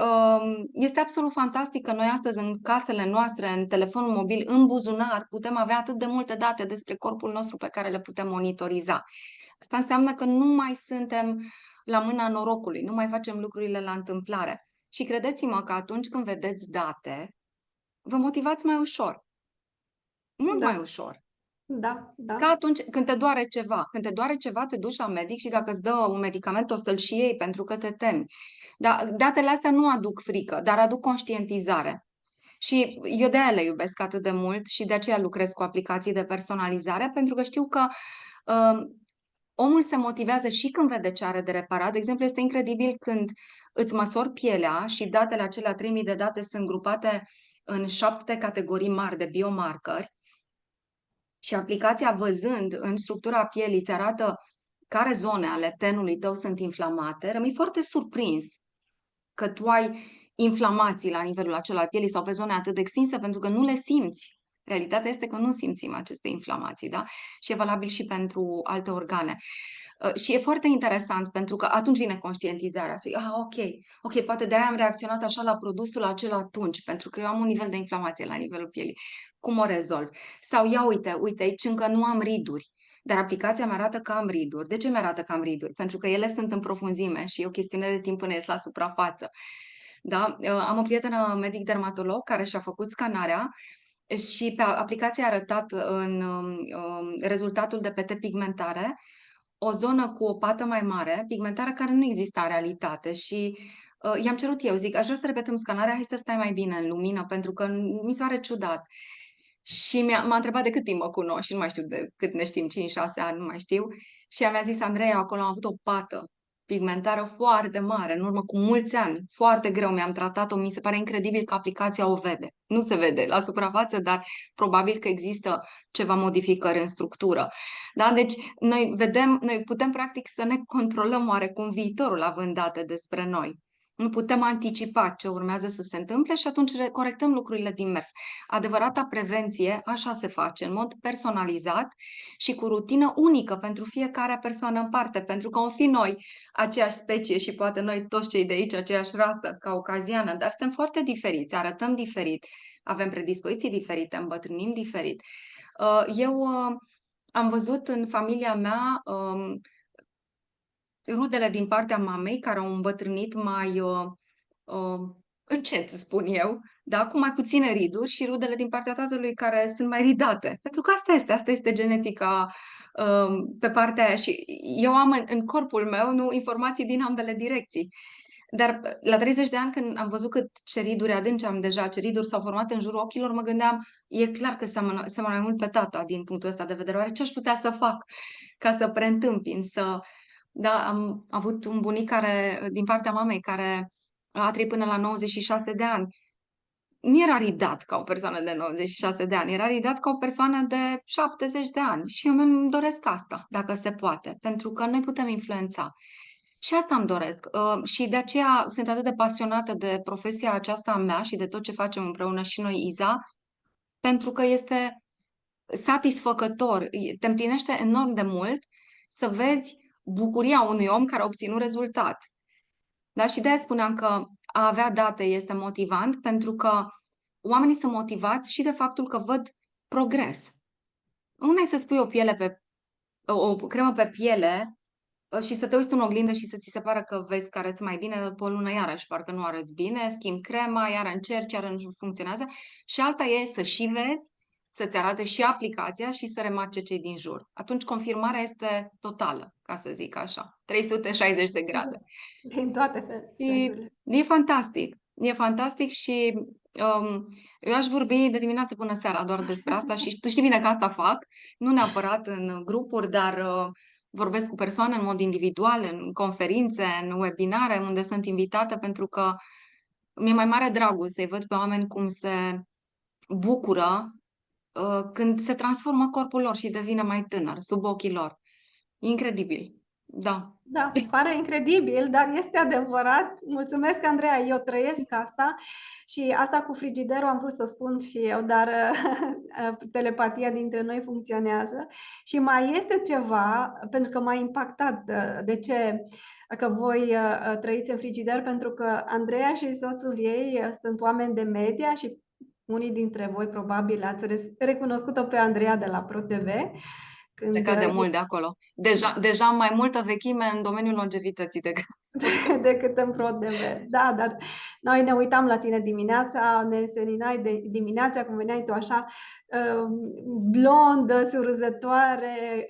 este absolut fantastic că noi astăzi în casele noastre, în telefonul mobil, în buzunar, putem avea atât de multe date despre corpul nostru pe care le putem monitoriza. Asta înseamnă că nu mai suntem la mâna norocului, nu mai facem lucrurile la întâmplare. Și credeți-mă că atunci când vedeți date, vă motivați mai ușor, mult mai da, ușor. da, Ca da, atunci când te doare ceva. Când te doare ceva, te duci la medic și dacă îți dă un medicament, o să-l și iei pentru că te temi. Dar datele astea nu aduc frică, dar aduc conștientizare. Și eu de aia le iubesc atât de mult și de aceea lucrez cu aplicații de personalizare, pentru că știu că omul se motivează și când vede ce are de reparat. De exemplu, este incredibil când îți măsori pielea și datele acelea, 3000 de date, sunt grupate în 7 categorii mari de biomarcări și aplicația, văzând în structura pielii, îți arată care zone ale tenului tău sunt inflamate, rămâi foarte surprins că tu ai inflamații la nivelul acela al pielii sau pe zone atât de extinse, pentru că nu le simți. Realitatea este că nu simțim aceste inflamații, da? Și e valabil și pentru alte organe. Și e foarte interesant pentru că atunci vine conștientizarea. Spui, ok, poate de-aia am reacționat așa la produsul acela atunci, pentru că eu am un nivel de inflamație la nivelul pielii. Cum o rezolv? Sau ia uite, aici încă nu am riduri. Dar aplicația mi-arată că am riduri. De ce mi-arată că am riduri? Pentru că ele sunt în profunzime și e o chestiune de timp până ies la suprafață. Da? Am o prietenă medic dermatolog care și-a făcut scanarea și pe aplicație a arătat în rezultatul de PT pigmentare o zonă cu o pată mai mare, pigmentară, care nu exista în realitate și i-am cerut eu, zic, aș vrea să repetăm scanarea, hai să stai mai bine în lumină, pentru că mi se pare ciudat. Și m-a întrebat de cât timp mă cunosc și nu mai știu de cât ne știm, 5-6 ani, nu mai știu. Și mi-a zis, Andreea, acolo am avut o pată pigmentară foarte mare, în urmă cu mulți ani, foarte greu mi-am tratat-o, mi se pare incredibil că aplicația o vede. Nu se vede la suprafață, dar probabil că există ceva modificări în structură. Da? Deci noi putem practic să ne controlăm oarecum viitorul având date despre noi. Nu putem anticipa ce urmează să se întâmple și atunci corectăm lucrurile din mers. Adevărata prevenție așa se face, în mod personalizat și cu rutină unică pentru fiecare persoană în parte, pentru că om fi noi aceeași specie și poate noi toți cei de aici aceeași rasă caucaziană, dar suntem foarte diferiți, arătăm diferit, avem predispoziții diferite, îmbătrânim diferit. Eu am văzut în familia mea rudele din partea mamei care au îmbătrânit mai încet, spun eu, da, cu mai puține riduri și rudele din partea tatălui care sunt mai ridate. Pentru că asta este genetica pe partea aia și eu am în corpul meu nu, informații din ambele direcții. Dar la 30 de ani, când am văzut ce riduri adânci am deja, ce riduri s-au format în jurul ochilor, mă gândeam, e clar că seamănă mai mult pe tata din punctul ăsta de vedere. Oare ce aș putea să fac ca să preîntâmpin, Da, am avut un bunic care, din partea mamei care a trăit până la 96 de ani. nu era ridat ca o persoană de 96 de ani, era ridat ca o persoană de 70 de ani. Și eu îmi doresc asta, dacă se poate, pentru că noi putem influența. Și asta îmi doresc. Și de aceea sunt atât de pasionată de profesia aceasta a mea și de tot ce facem împreună și noi, Iza, pentru că este satisfăcător, te împlinește enorm de mult să vezi bucuria unui om care a obținut rezultat. Da? Și de-aia spuneam că a avea date este motivant, pentru că oamenii sunt motivați și de faptul că văd progres. Una e să spui o cremă pe piele și să te uiți în oglindă și să ți se pară că vezi că arăți mai bine, după o lună iarăși parcă nu arăți bine, schimbi crema, iar încerci, iar nu funcționează. Și alta e să și vezi, să-ți arate și aplicația și să remarce cei din jur. Atunci confirmarea este totală, ca să zic așa, 360 de grade. Din toate sensurile. E fantastic. E fantastic și eu aș vorbi de dimineață până seara doar despre asta și tu știi bine că asta fac, nu neapărat în grupuri, dar vorbesc cu persoane în mod individual, în conferințe, în webinare, unde sunt invitată, pentru că mi-e mai mare dragul să-i văd pe oameni cum se bucură când se transformă corpul lor și devine mai tânăr sub ochii lor. Incredibil. Da. Da, pare incredibil, dar este adevărat. Mulțumesc, Andreea, eu trăiesc asta și asta cu frigiderul am vrut să spun și eu, dar telepatia dintre noi funcționează. Și mai este ceva, pentru că m-a impactat de ce că voi trăiți în frigider, pentru că Andreea și soțul ei sunt oameni de media și unii dintre voi probabil ați recunoscut-o pe Andreea de la ProTV. Plecat de mult de acolo. Deja mai multă vechime în domeniul longevității decât în ProTV. Da, dar noi ne uitam la tine dimineața, ne seninai de dimineața, cum veneai tu așa, blondă, surzătoare,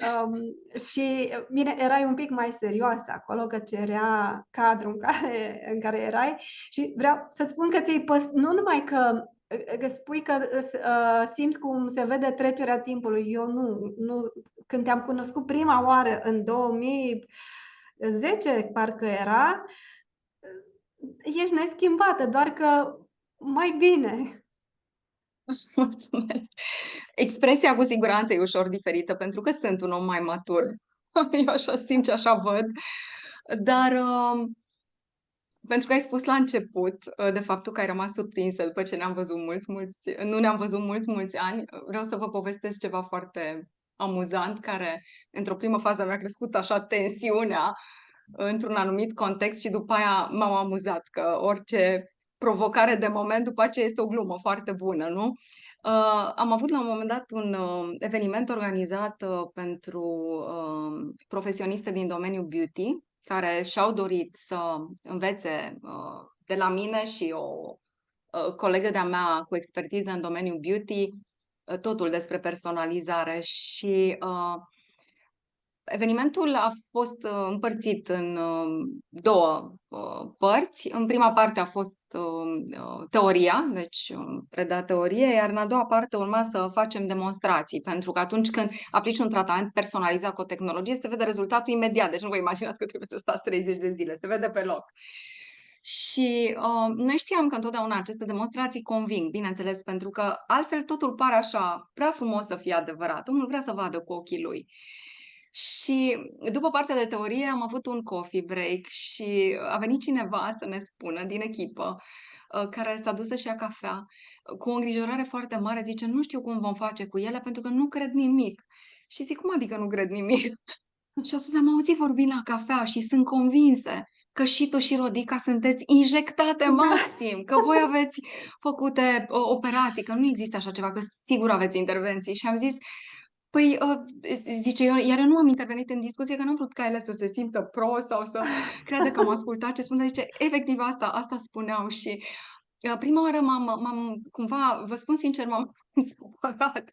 și bine, erai un pic mai serioasă acolo, că cerea cadrul în care erai și vreau să spun că nu numai că spui că simți cum se vede trecerea timpului. Eu nu. Când te-am cunoscut prima oară în 2010, parcă era, ești neschimbată, doar că mai bine. Mulțumesc. Expresia cu siguranță e ușor diferită, pentru că sunt un om mai matur. Eu așa simt și așa văd. Dar pentru că ai spus la început de faptul că ai rămas surprinsă după ce nu ne-am văzut mulți ani, vreau să vă povestesc ceva foarte amuzant, care într-o primă fază mi-a crescut așa tensiunea într-un anumit context și după aia m-am amuzat, că orice provocare de moment după aceea este o glumă foarte bună, nu? Am avut la un moment dat un eveniment organizat pentru profesioniste din domeniul beauty, care și-au dorit să învețe de la mine și o colegă de-a mea cu expertiză în domeniul beauty totul despre personalizare și evenimentul a fost împărțit în două părți. În prima parte a fost teoria, deci preda teorie, iar în a doua parte urma să facem demonstrații, pentru că atunci când aplici un tratament personalizat cu o tehnologie, se vede rezultatul imediat, deci nu vă imaginați că trebuie să stați 30 de zile, se vede pe loc. Și noi știam că întotdeauna aceste demonstrații conving, bineînțeles, pentru că altfel totul pare așa prea frumos să fie adevărat. Omul vrea să vadă cu ochii lui. Și după partea de teorie am avut un coffee break și a venit cineva să ne spună din echipă, care s-a dus să-și ia cafea, cu o îngrijorare foarte mare, zice, nu știu cum vom face cu ele pentru că nu cred nimic. Și zic, cum adică nu cred nimic? Și o să am auzit vorbind la cafea și sunt convinse că și tu și Rodica sunteți injectate maxim, că voi aveți făcute operații, că nu există așa ceva, că sigur aveți intervenții. Și am zis, păi, zice, iar eu nu am intervenit în discuție, că n-am vrut ca ele să se simtă pro sau să creadă că am ascultat ce spune. Zice, efectiv asta spuneau și prima oară cumva, vă spun sincer, m-am supărat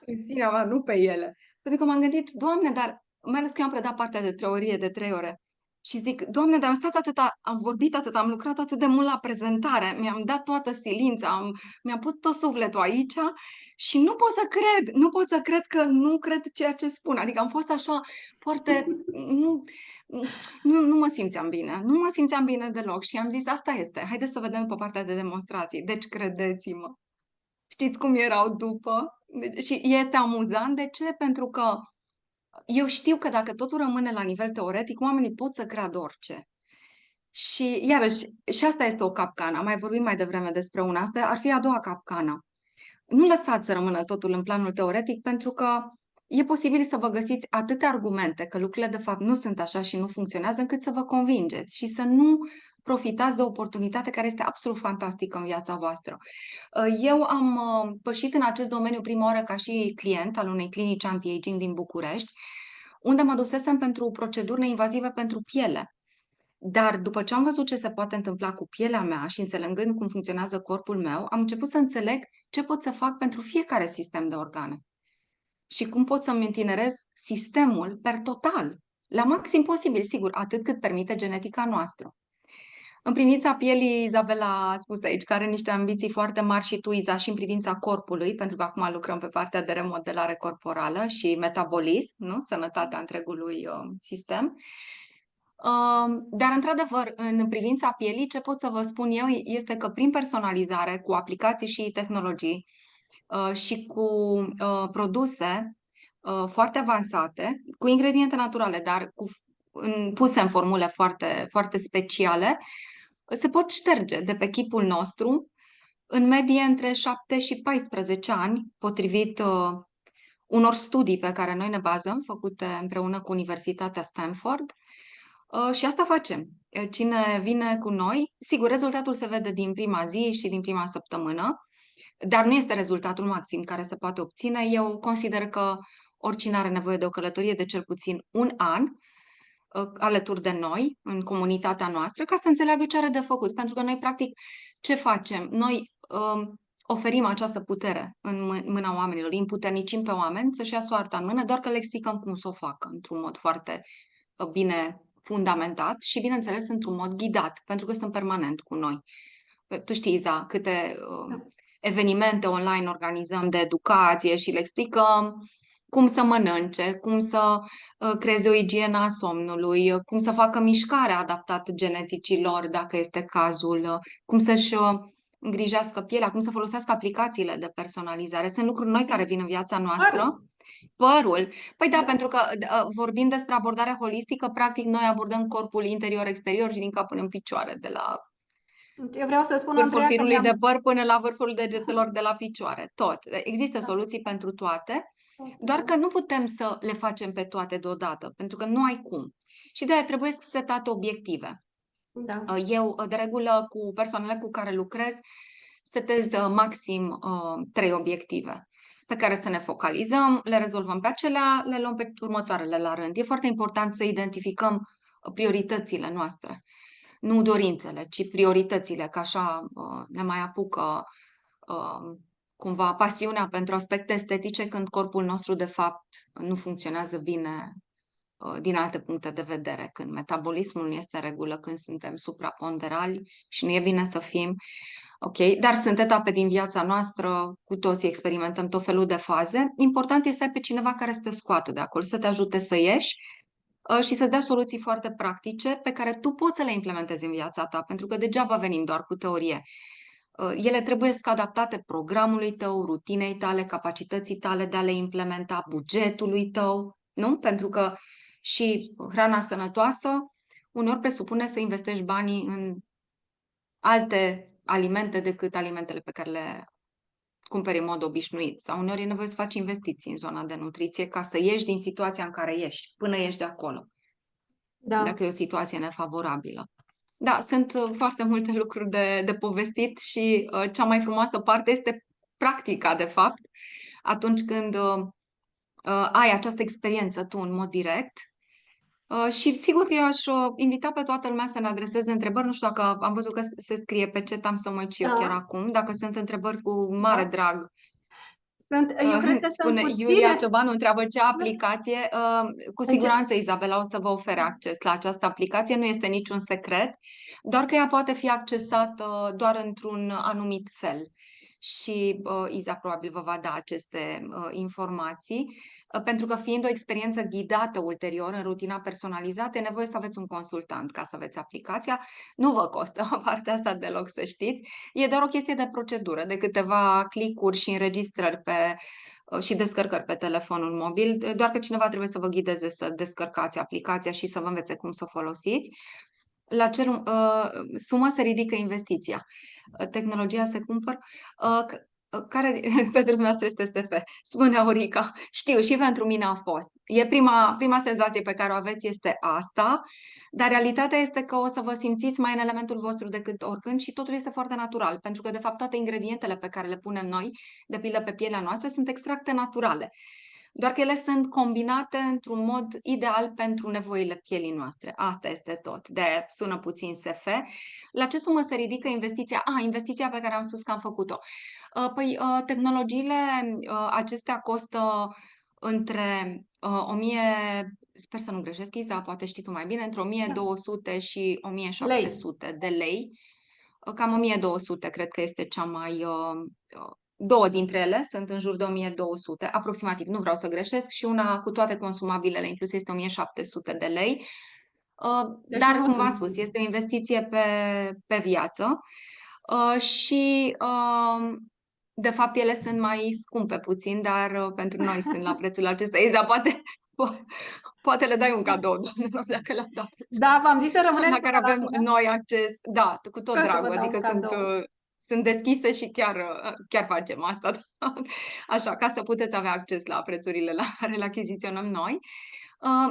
în sinea mea, nu pe ele. Pentru că m-am gândit, Doamne, dar mai ales că eu am predat partea de teorie de 3 ore. Și zic, Doamne, dar am stat atâta, am vorbit atât, am lucrat atât de mult la prezentare, mi-am dat toată silința, mi-am pus tot sufletul aici și nu pot să cred, nu pot să cred că nu cred ceea ce spun. Adică am fost așa foarte, nu mă simțeam bine, nu mă simțeam bine deloc și am zis, asta este, haideți să vedem pe partea de demonstrații. Deci credeți-mă, știți cum erau după? Și este amuzant, de ce? Pentru că eu știu că dacă totul rămâne la nivel teoretic, oamenii pot să creadă orice. Și iarăși, și asta este o capcană. Am mai vorbit mai devreme despre una. Asta ar fi a doua capcană. Nu lăsați să rămână totul în planul teoretic, pentru că e posibil să vă găsiți atâtea argumente că lucrurile de fapt nu sunt așa și nu funcționează, încât să vă convingeți și să nu profitați de o oportunitate care este absolut fantastică în viața voastră. Eu am pășit în acest domeniu prima oară ca și client al unei clinici anti-aging din București, unde mă dusesem pentru proceduri neinvazive pentru piele. Dar după ce am văzut ce se poate întâmpla cu pielea mea și înțelegând cum funcționează corpul meu, am început să înțeleg ce pot să fac pentru fiecare sistem de organe și cum pot să-mi întinerez sistemul per total, la maxim posibil, sigur, atât cât permite genetica noastră. În privința pielii, Izabela a spus aici că are niște ambiții foarte mari și tu, Iza, și în privința corpului, pentru că acum lucrăm pe partea de remodelare corporală și metabolism, nu? Sănătatea întregului sistem. Dar, într-adevăr, în privința pielii, ce pot să vă spun eu este că prin personalizare, cu aplicații și tehnologii și cu produse foarte avansate, cu ingrediente naturale, dar puse în formule foarte, foarte speciale, se pot șterge de pe chipul nostru în medie între 7 și 14 ani, potrivit unor studii pe care noi ne bazăm, făcute împreună cu Universitatea Stanford. Și asta facem. Cine vine cu noi, sigur, rezultatul se vede din prima zi și din prima săptămână, dar nu este rezultatul maxim care se poate obține. Eu consider că oricine are nevoie de o călătorie de cel puțin un an alături de noi, în comunitatea noastră, ca să înțeleagă ce are de făcut. Pentru că noi, practic, ce facem? Noi oferim această putere în mâna oamenilor, îi împuternicim pe oameni să-și ia soarta în mână, doar că le explicăm cum să o facă într-un mod foarte bine fundamentat și, bineînțeles, într-un mod ghidat, pentru că sunt permanent cu noi. Tu știi, Iza, câte evenimente online organizăm de educație și le explicăm cum să mănânce, cum să creeze o igienă a somnului, cum să facă mișcare adaptată geneticilor, dacă este cazul, cum să-și îngrijească pielea, cum să folosească aplicațiile de personalizare. Sunt lucruri noi care vin în viața noastră. Părul. Păi da, pentru că vorbind despre abordare holistică, practic noi abordăm corpul interior-exterior și din cap până în picioare, de la Eu vreau să spun, vârful Andreea, că firului de păr până la vârful degetelor de la picioare. Tot. Există soluții pentru toate, doar că nu putem să le facem pe toate deodată, pentru că nu ai cum. Și de aia trebuie să setate obiective. Da. Eu, de regulă, cu persoanele cu care lucrez, setez maxim 3 obiective pe care să ne focalizăm, le rezolvăm pe acelea, le luăm pe următoarele la rând. E foarte important să identificăm prioritățile noastre, nu dorințele, ci prioritățile, că așa ne mai apucă cumva pasiunea pentru aspecte estetice când corpul nostru de fapt nu funcționează bine din alte puncte de vedere, când metabolismul nu este în regulă, când suntem supraponderali și nu e bine să fim. Ok, dar sunt etape din viața noastră, cu toții experimentăm tot felul de faze. Important este să ai pe cineva care să te scoată de acolo, să te ajute să ieși și să-ți dea soluții foarte practice pe care tu poți să le implementezi în viața ta, pentru că degeaba venim doar cu teorie. Ele trebuie să adaptate programului tău, rutinei tale, capacității tale de a le implementa, bugetului tău, nu? Pentru că și hrana sănătoasă uneori presupune să investești banii în alte alimente decât alimentele pe care le cumperi în mod obișnuit. Sau uneori e nevoie să faci investiții în zona de nutriție ca să ieși din situația în care ești, până ieși de acolo. Da. Dacă e o situație nefavorabilă. Da, sunt foarte multe lucruri de povestit și cea mai frumoasă parte este practica, de fapt, atunci când ai această experiență tu în mod direct. Și sigur că eu aș invita pe toată lumea să ne adreseze întrebări. Nu știu dacă am văzut că se scrie pe chat, am să mă uit și eu chiar acum. Dacă sunt întrebări, cu mare drag Eu cred că sunt Spune Iulia puține. Ciobanu, întreabă ce aplicație. Cu siguranță Izabela o să vă ofere acces la această aplicație, nu este niciun secret, doar că ea poate fi accesată doar într-un anumit fel. Și Iza probabil vă va da aceste informații, pentru că fiind o experiență ghidată ulterior în rutina personalizată, e nevoie să aveți un consultant ca să aveți aplicația. Nu vă costă partea asta deloc, să știți. E doar o chestie de procedură, de câteva clicuri și înregistrări și descărcări pe telefonul mobil, doar că cineva trebuie să vă ghideze să descărcați aplicația și să vă învețe cum să o folosiți. La ce sumă se ridică investiția? Tehnologia se cumpără? Care pentru dumneavoastră este STF? Spune Aurica. Știu, și pentru mine a fost. E prima senzație pe care o aveți este asta, dar realitatea este că o să vă simțiți mai în elementul vostru decât oricând și totul este foarte natural, pentru că de fapt toate ingredientele pe care le punem noi, de pildă pe pielea noastră, sunt extracte naturale. Doar că ele sunt combinate într-un mod ideal pentru nevoile pielii noastre. Asta este tot. De sună puțin SF. La ce sumă se ridică investiția? Investiția pe care am spus că am făcut-o. Tehnologiile acestea costă între 1000, sper să nu greșesc, Iza, poate știi tu mai bine, între 1200 și 1700 de lei. Cam 1200 cred că este cea mai... Două dintre ele sunt în jur de 1200, aproximativ, nu vreau să greșesc, și una cu toate consumabilele incluse este 1700 de lei. Deci Dar, nu cum v-am sunt. spus, este o investiție pe viață și de fapt ele sunt mai scumpe puțin, dar pentru noi sunt la prețul acesta. Iza, poate le dai un cadou, doamnelor, dacă le-am dat Da, v-am zis să rămâneți la care până la avem final, noi acces. Da, cu tot ca să vă dragul, dau un adică cadou. sunt deschise și chiar facem asta. Așa, ca să puteți avea acces la prețurile la care le achiziționăm noi.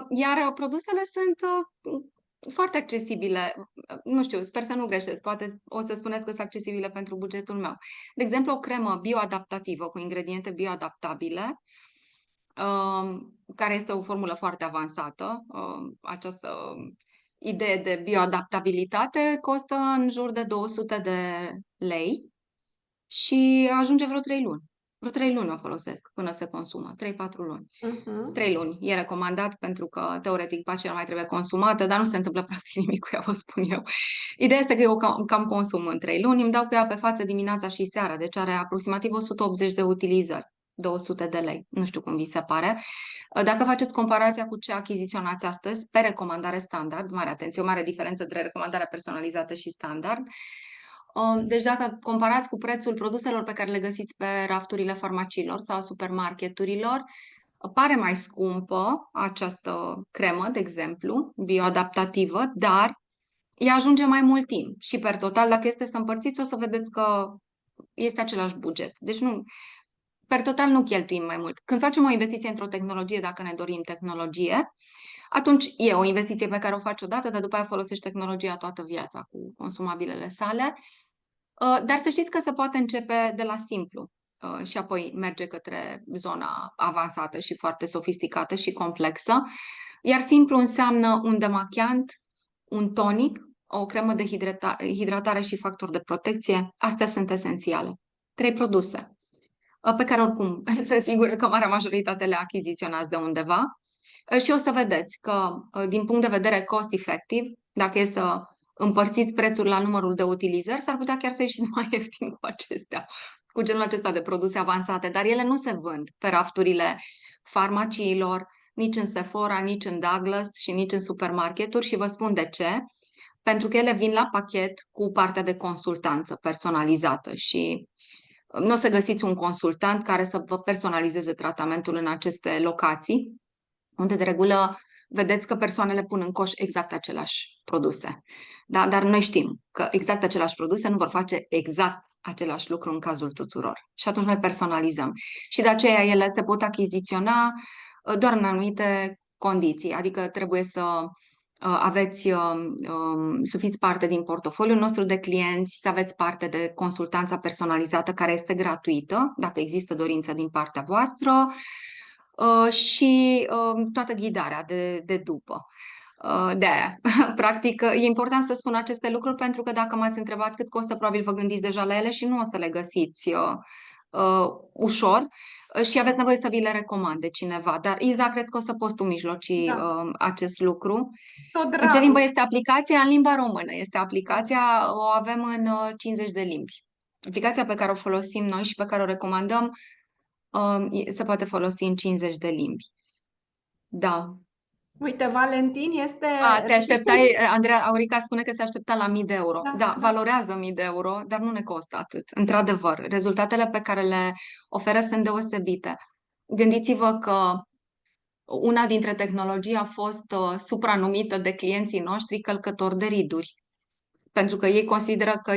Iar produsele sunt foarte accesibile. Nu știu, sper să nu greșesc. Poate o să spuneți că sunt accesibile pentru bugetul meu. De exemplu, o cremă bioadaptativă cu ingrediente bioadaptabile, care este o formulă foarte avansată. Această idee de bioadaptabilitate costă în jur de 200 de lei și ajunge vreo 3 luni. Vreo 3 luni o folosesc până se consumă, 3-4 luni. 3 luni. E recomandat pentru că, teoretic, pacea mai trebuie consumată, dar nu se întâmplă practic nimic cu ea, vă spun eu. Ideea este că eu cam consum în 3 luni, îmi dau cu ea pe față dimineața și seara, deci are aproximativ 180 de utilizări. 200 de lei. Nu știu cum vi se pare. Dacă faceți comparația cu ce achiziționați astăzi pe recomandare standard, mare atenție, o mare diferență între recomandarea personalizată și standard. Deci dacă comparați cu prețul produselor pe care le găsiți pe rafturile farmaciilor sau supermarketurilor, pare mai scumpă această cremă, de exemplu, bioadaptativă, dar ea ajunge mai mult timp și per total, dacă este să împărțiți, o să vedeți că este același buget. Deci nu, per total nu cheltuim mai mult. Când facem o investiție într-o tehnologie, dacă ne dorim tehnologie, atunci e o investiție pe care o faci odată, dar după aia folosești tehnologia toată viața cu consumabilele sale. Dar să știți că se poate începe de la simplu și apoi merge către zona avansată și foarte sofisticată și complexă. Iar simplu înseamnă un demachiant, un tonic, o cremă de hidratare și factor de protecție. Astea sunt esențiale. 3 produse pe care oricum sunt sigură că marea majoritate le achiziționați de undeva. Și o să vedeți că din punct de vedere cost-effective, dacă e să împărțiți prețul la numărul de utilizări, s-ar putea chiar să ieșiți mai ieftin cu acestea, cu genul acesta de produse avansate, dar ele nu se vând pe rafturile farmaciilor, nici în Sephora, nici în Douglas și nici în supermarketuri și vă spun de ce. Pentru că ele vin la pachet cu partea de consultanță personalizată și nu o să găsiți un consultant care să vă personalizeze tratamentul în aceste locații, unde de regulă vedeți că persoanele pun în coș exact aceleași produse. Da? Dar noi știm că exact aceleași produse nu vor face exact același lucru în cazul tuturor. Și atunci noi personalizăm. Și de aceea ele se pot achiziționa doar în anumite condiții. Adică trebuie să aveți, să fiți parte din portofoliul nostru de clienți, să aveți parte de consultanța personalizată care este gratuită, dacă există dorință din partea voastră, și toată ghidarea de după. De aia, practic, e important să spun aceste lucruri pentru că dacă m-ați întrebat cât costă, probabil vă gândiți deja la ele și nu o să le găsiți ușor și aveți nevoie să vi le recomande cineva. Dar, Iza, cred că o să poți tu mijloci Da, acest lucru. tot În ce limbă dragul. este aplicația? În limba română este Da. aplicația, o avem în 50 de limbi. Aplicația pe care o folosim noi și pe care o recomandăm se poate folosi în 50 de limbi. Da. Uite, Valentin este... Te așteptai, Andreea Aurica spune că se aștepta la 1000 de euro. Da, Da, da. valorează 1000 de euro, dar nu ne costă atât. Într-adevăr, rezultatele pe care le oferă sunt deosebite. Gândiți-vă că una dintre tehnologii a fost supranumită de clienții noștri călcători de riduri, pentru că ei consideră că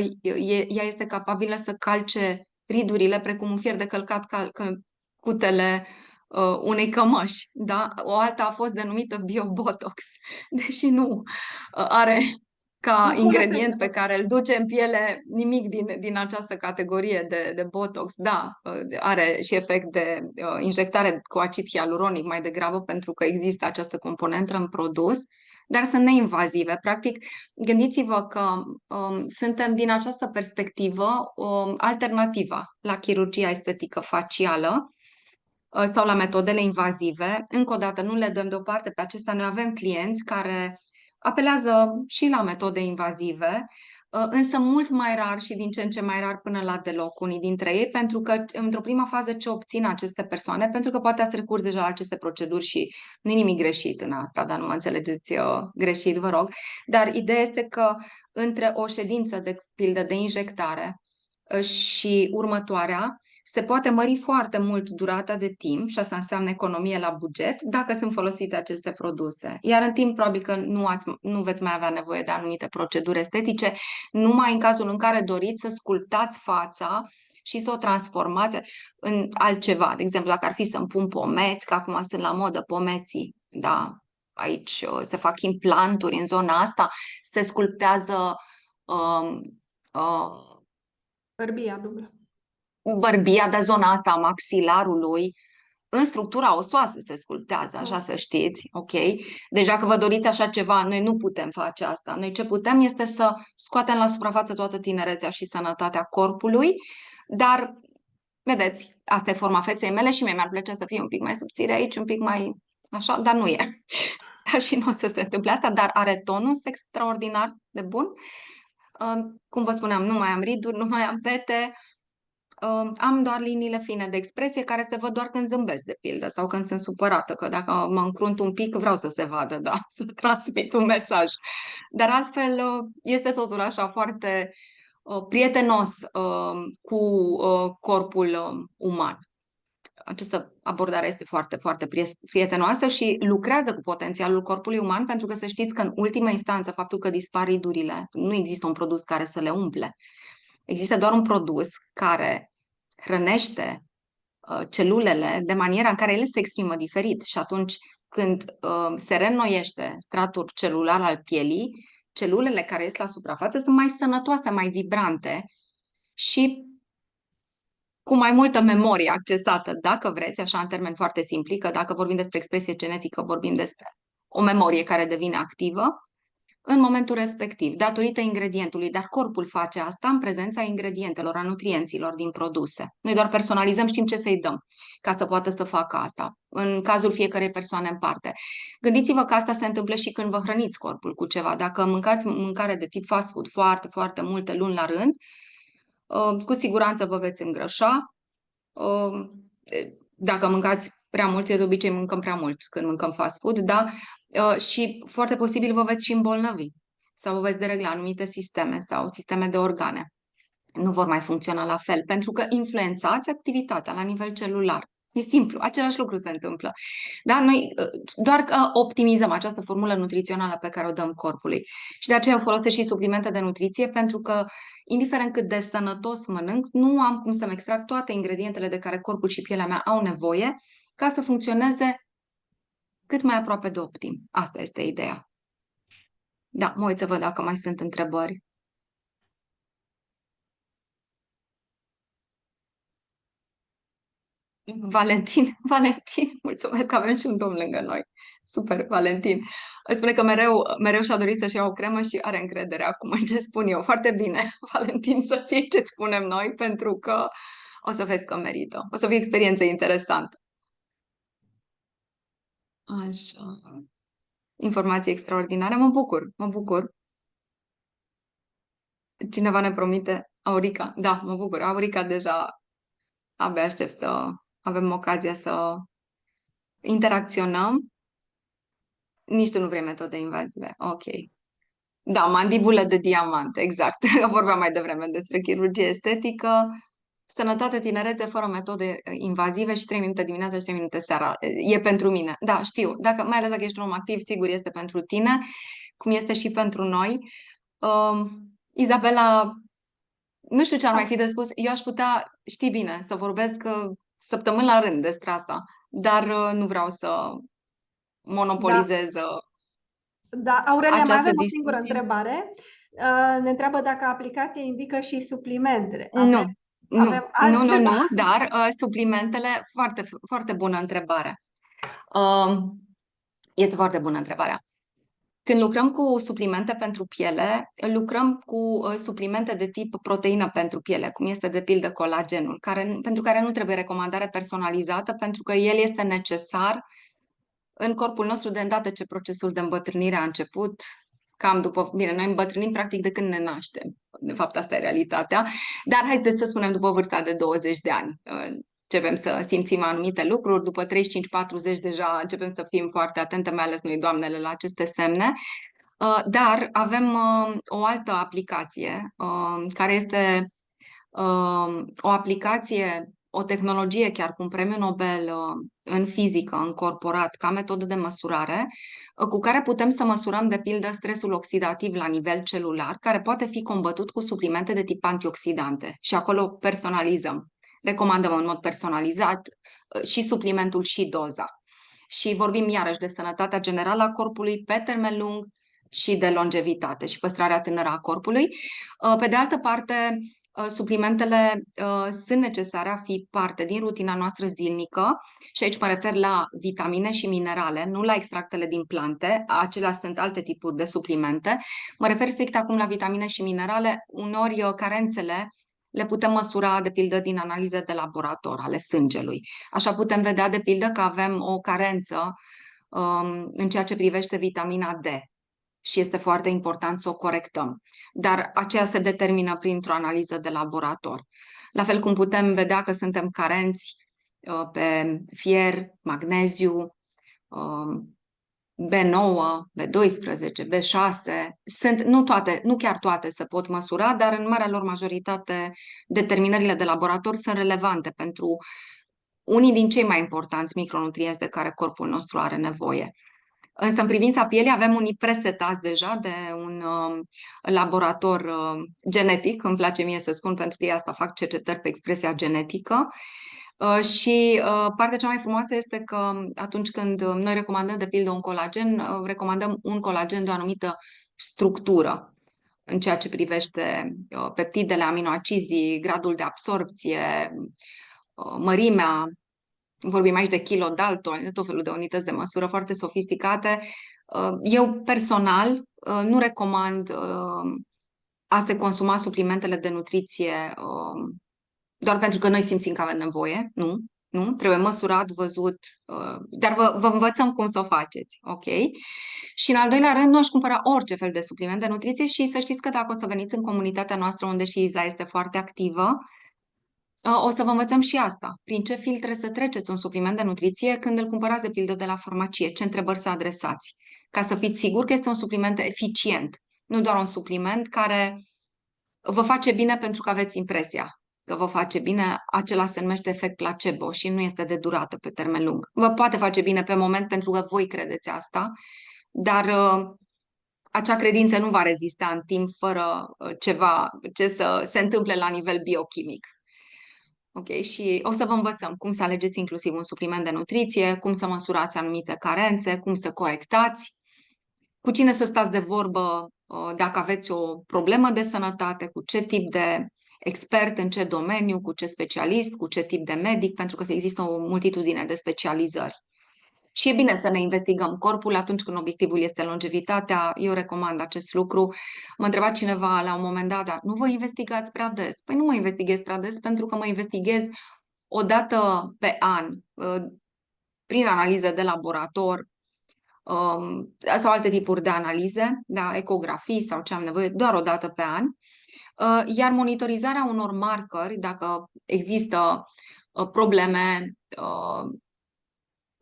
ea este capabilă să calce ridurile precum un fier de călcat calcă cutele unei cămăși. Da? O alta a fost denumită biobotox, deși nu are ca Nu folosește ingredient pe Botox. care îl duce în piele nimic din această categorie de botox. Da, are și efect de injectare cu acid hialuronic mai degrabă pentru că există această componentă în produs, dar sunt neinvazive. Practic, gândiți-vă că suntem din această perspectivă alternativa la chirurgia estetică facială sau la metodele invazive. Încă o dată, nu le dăm deoparte pe acestea. Noi avem clienți care apelează și la metode invazive, însă mult mai rar și din ce în ce mai rar până la deloc unii dintre ei, pentru că într-o primă fază ce obțin aceste persoane, pentru că poate ați recurs deja la aceste proceduri și nu e nimic greșit în asta, dar nu mă înțelegeți greșit, vă rog. Dar ideea este că între o ședință de pildă de injectare și următoarea, se poate mări foarte mult durata de timp și asta înseamnă economie la buget dacă sunt folosite aceste produse. Iar în timp probabil că nu veți mai avea nevoie de anumite proceduri estetice, numai în cazul în care doriți să sculptați fața și să o transformați în altceva. De exemplu, dacă ar fi să-mi pun pomeți, că acum sunt la modă pomeții, da, aici se fac implanturi în zona asta, se sculptează um, Bărbia dublă. bărbia de zona asta a maxilarului în structura osoasă se sculptează, așa Mm. să știți, ok? Deci dacă vă doriți așa ceva, noi nu putem face asta. Noi ce putem este să scoatem la suprafață toată tinerețea și sănătatea corpului, dar, vedeți, asta e forma feței mele și mie mi-ar plăcea să fie un pic mai subțire aici, un pic mai așa, dar nu e. Și nu o să se întâmple asta, dar are tonus extraordinar de bun. Cum vă spuneam, nu mai am riduri, nu mai am pete, am doar liniile fine de expresie care se văd doar când zâmbesc, de pildă, sau când sunt supărată, că dacă mă încrunt un pic, vreau să se vadă, da, să transmit un mesaj. Dar altfel este totul așa foarte prietenos cu corpul uman. Această abordare este foarte, foarte prietenoasă și lucrează cu potențialul corpului uman, pentru că să știți că în ultimă instanță faptul că dispar ridurile, nu există un produs care să le umple. Există doar un produs care hrănește celulele de maniera în care ele se exprimă diferit și atunci când se reînnoiește stratul celular al pielii, celulele care ies la suprafață sunt mai sănătoase, mai vibrante și cu mai multă memorie accesată, dacă vreți, așa în termeni foarte simpli, că dacă vorbim despre expresie genetică, vorbim despre o memorie care devine activă în momentul respectiv, datorită ingredientului, dar corpul face asta în prezența ingredientelor, a nutrienților din produse. Noi doar personalizăm, știm ce să-i dăm ca să poată să facă asta, în cazul fiecărei persoane în parte. Gândiți-vă că asta se întâmplă și când vă hrăniți corpul cu ceva. Dacă mâncați mâncare de tip fast food foarte, foarte multe luni la rând, cu siguranță vă veți îngrășa. Dacă mâncați prea mult, eu de obicei mâncăm prea mult când mâncăm fast food, da? Și foarte posibil vă veți și îmbolnăvi sau vă veți deregla anumite sisteme sau sisteme de organe. Nu vor mai funcționa la fel, pentru că influențați activitatea la nivel celular. E simplu, același lucru se întâmplă. Da? Noi doar optimizăm această formulă nutrițională pe care o dăm corpului. Și de aceea eu folosesc și suplimente de nutriție, pentru că, indiferent cât de sănătos mănânc, nu am cum să-mi extrag toate ingredientele de care corpul și pielea mea au nevoie ca să funcționeze cât mai aproape de optim. Asta este ideea. Da, mă uit să văd dacă mai sunt întrebări. Valentin, Valentin, mulțumesc că avem și un domn lângă noi. Super, Valentin. Îmi spune că mereu și-a dorit să-și ia o cremă și are încredere acum în ce spun eu. Foarte bine, Valentin, să-ți iei ce spunem noi, pentru că O să vezi că merită. O să fie o experiență interesantă. Așa. Informații extraordinare. Mă bucur, mă bucur. Cineva ne promite Aurica. Da, mă bucur. Aurica deja abia aștept să avem ocazia să interacționăm. Nici tu nu vrei metode invazive. Ok. Da, mandibulă de diamant, exact. Vorbeam mai devreme despre chirurgie estetică. Sănătate, tinerețe, fără metode invazive și 3 minute dimineața și 3 minute seara. E pentru mine. Da, știu. Dacă, mai ales dacă ești un om activ, sigur este pentru tine, cum este și pentru noi. Izabela, nu știu ce ar mai fi de spus. Eu aș putea, știi bine, să vorbesc săptămâni la rând despre asta, dar nu vreau să Da, monopolizez da, Aurelia, mai această avem o singură discuție. întrebare. Ne întreabă dacă aplicația indică și suplimentele. Nu, Avem nu, altceva? dar suplimentele, foarte, foarte bună întrebare. Uh, Este foarte bună întrebarea. Când lucrăm cu suplimente pentru piele, lucrăm cu suplimente de tip proteină pentru piele, cum este de pildă colagenul, pentru care nu trebuie recomandare personalizată, pentru că el este necesar în corpul nostru de îndată ce procesul de îmbătrânire a început, cam după, bine, noi îmbătrânim practic de când ne naștem. De fapt, asta e realitatea. Dar haideți să spunem după vârsta de 20 de ani. Începem să simțim anumite lucruri, după 35-40 deja începem să fim foarte atente, mai ales noi doamnele, la aceste semne. Dar avem o altă aplicație care este o aplicație, o tehnologie chiar cu un premiu Nobel în fizică încorporat ca metodă de măsurare, cu care putem să măsurăm de pildă stresul oxidativ la nivel celular, care poate fi combătut cu suplimente de tip antioxidante și acolo personalizăm. Recomandăm în mod personalizat și suplimentul și doza. Și vorbim iarăși de sănătatea generală a corpului pe termen lung și de longevitate și păstrarea tânără a corpului. Pe de altă parte, suplimentele sunt necesare a fi parte din rutina noastră zilnică și aici mă refer la vitamine și minerale, nu la extractele din plante, acelea sunt alte tipuri de suplimente. Mă refer strict acum la vitamine și minerale, uneori carențele le putem măsura, de pildă, din analize de laborator ale sângelui. Așa putem vedea, de pildă, că avem o carență în ceea ce privește vitamina D și este foarte important să o corectăm. Dar aceea se determină printr-o analiză de laborator. La fel cum putem vedea că suntem carenți pe fier, magneziu, B9, B12, B6. Sunt, nu toate, nu chiar toate se pot măsura, dar în marea lor majoritate determinările de laborator sunt relevante pentru unii din cei mai importanți micronutrienți de care corpul nostru are nevoie. Însă, în privința pielii, avem unii presetați deja de un laborator genetic, îmi place mie să spun, pentru că ei asta fac cercetări pe expresia genetică. Și partea cea mai frumoasă este că atunci când noi recomandăm, de pildă, un colagen, recomandăm un colagen de o anumită structură în ceea ce privește peptidele, aminoacizii, gradul de absorpție, mărimea. Vorbim aici de kilodalton, de tot felul de unități de măsură foarte sofisticate. Eu personal nu recomand a se consuma suplimentele de nutriție doar pentru că noi simțim că avem nevoie. Nu, nu, trebuie măsurat, văzut, dar vă învățăm cum să o faceți, ok? Și în al doilea rând, nu aș cumpăra orice fel de supliment de nutriție și să știți că dacă o să veniți în comunitatea noastră unde și Iza este foarte activă, o să vă învățăm și asta. Prin ce filtre să treceți un supliment de nutriție când îl cumpărați de pildă de la farmacie, ce întrebări să adresați, ca să fiți siguri că este un supliment eficient, nu doar un supliment care vă face bine pentru că aveți impresia că vă face bine, acela se numește efect placebo și nu este de durată pe termen lung. Vă poate face bine pe moment pentru că voi credeți asta, dar acea credință nu va rezista în timp fără ceva ce să se întâmple la nivel biochimic. Ok, și o să vă învățăm cum să alegeți inclusiv un supliment de nutriție, cum să măsurați anumite carențe, cum să corectați, cu cine să stați de vorbă dacă aveți o problemă de sănătate, cu ce tip de expert, în ce domeniu, cu ce specialist, cu ce tip de medic, pentru că există o multitudine de specializări. Și e bine să ne investigăm corpul atunci când obiectivul este longevitatea. Eu recomand acest lucru. Mă întreba cineva la un moment dat, dar nu vă investigați prea des? Păi nu mă investighez prea des pentru că mă investighez o dată pe an prin analize de laborator sau alte tipuri de analize, da, ecografii sau ce am nevoie, doar o dată pe an. Iar monitorizarea unor marcări, dacă există probleme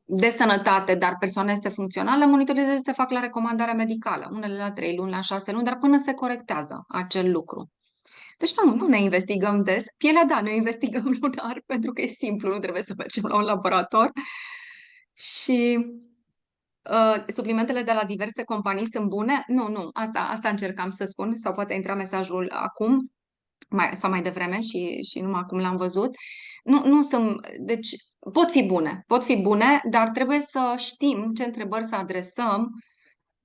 de sănătate, dar persoana este funcțională, monitorizările se fac la recomandare medicală, unele la 3 luni, la 6 luni, dar până se corectează acel lucru. Deci nu ne investigăm des. Pielea, da, ne investigăm lunar, pentru că e simplu, nu trebuie să mergem la un laborator. Și suplimentele de la diverse companii sunt bune? Nu, asta încercam să spun, sau poate intra mesajul acum, sau mai devreme și numai acum l-am văzut. Nu sunt, deci pot fi bune, dar trebuie să știm ce întrebări să adresăm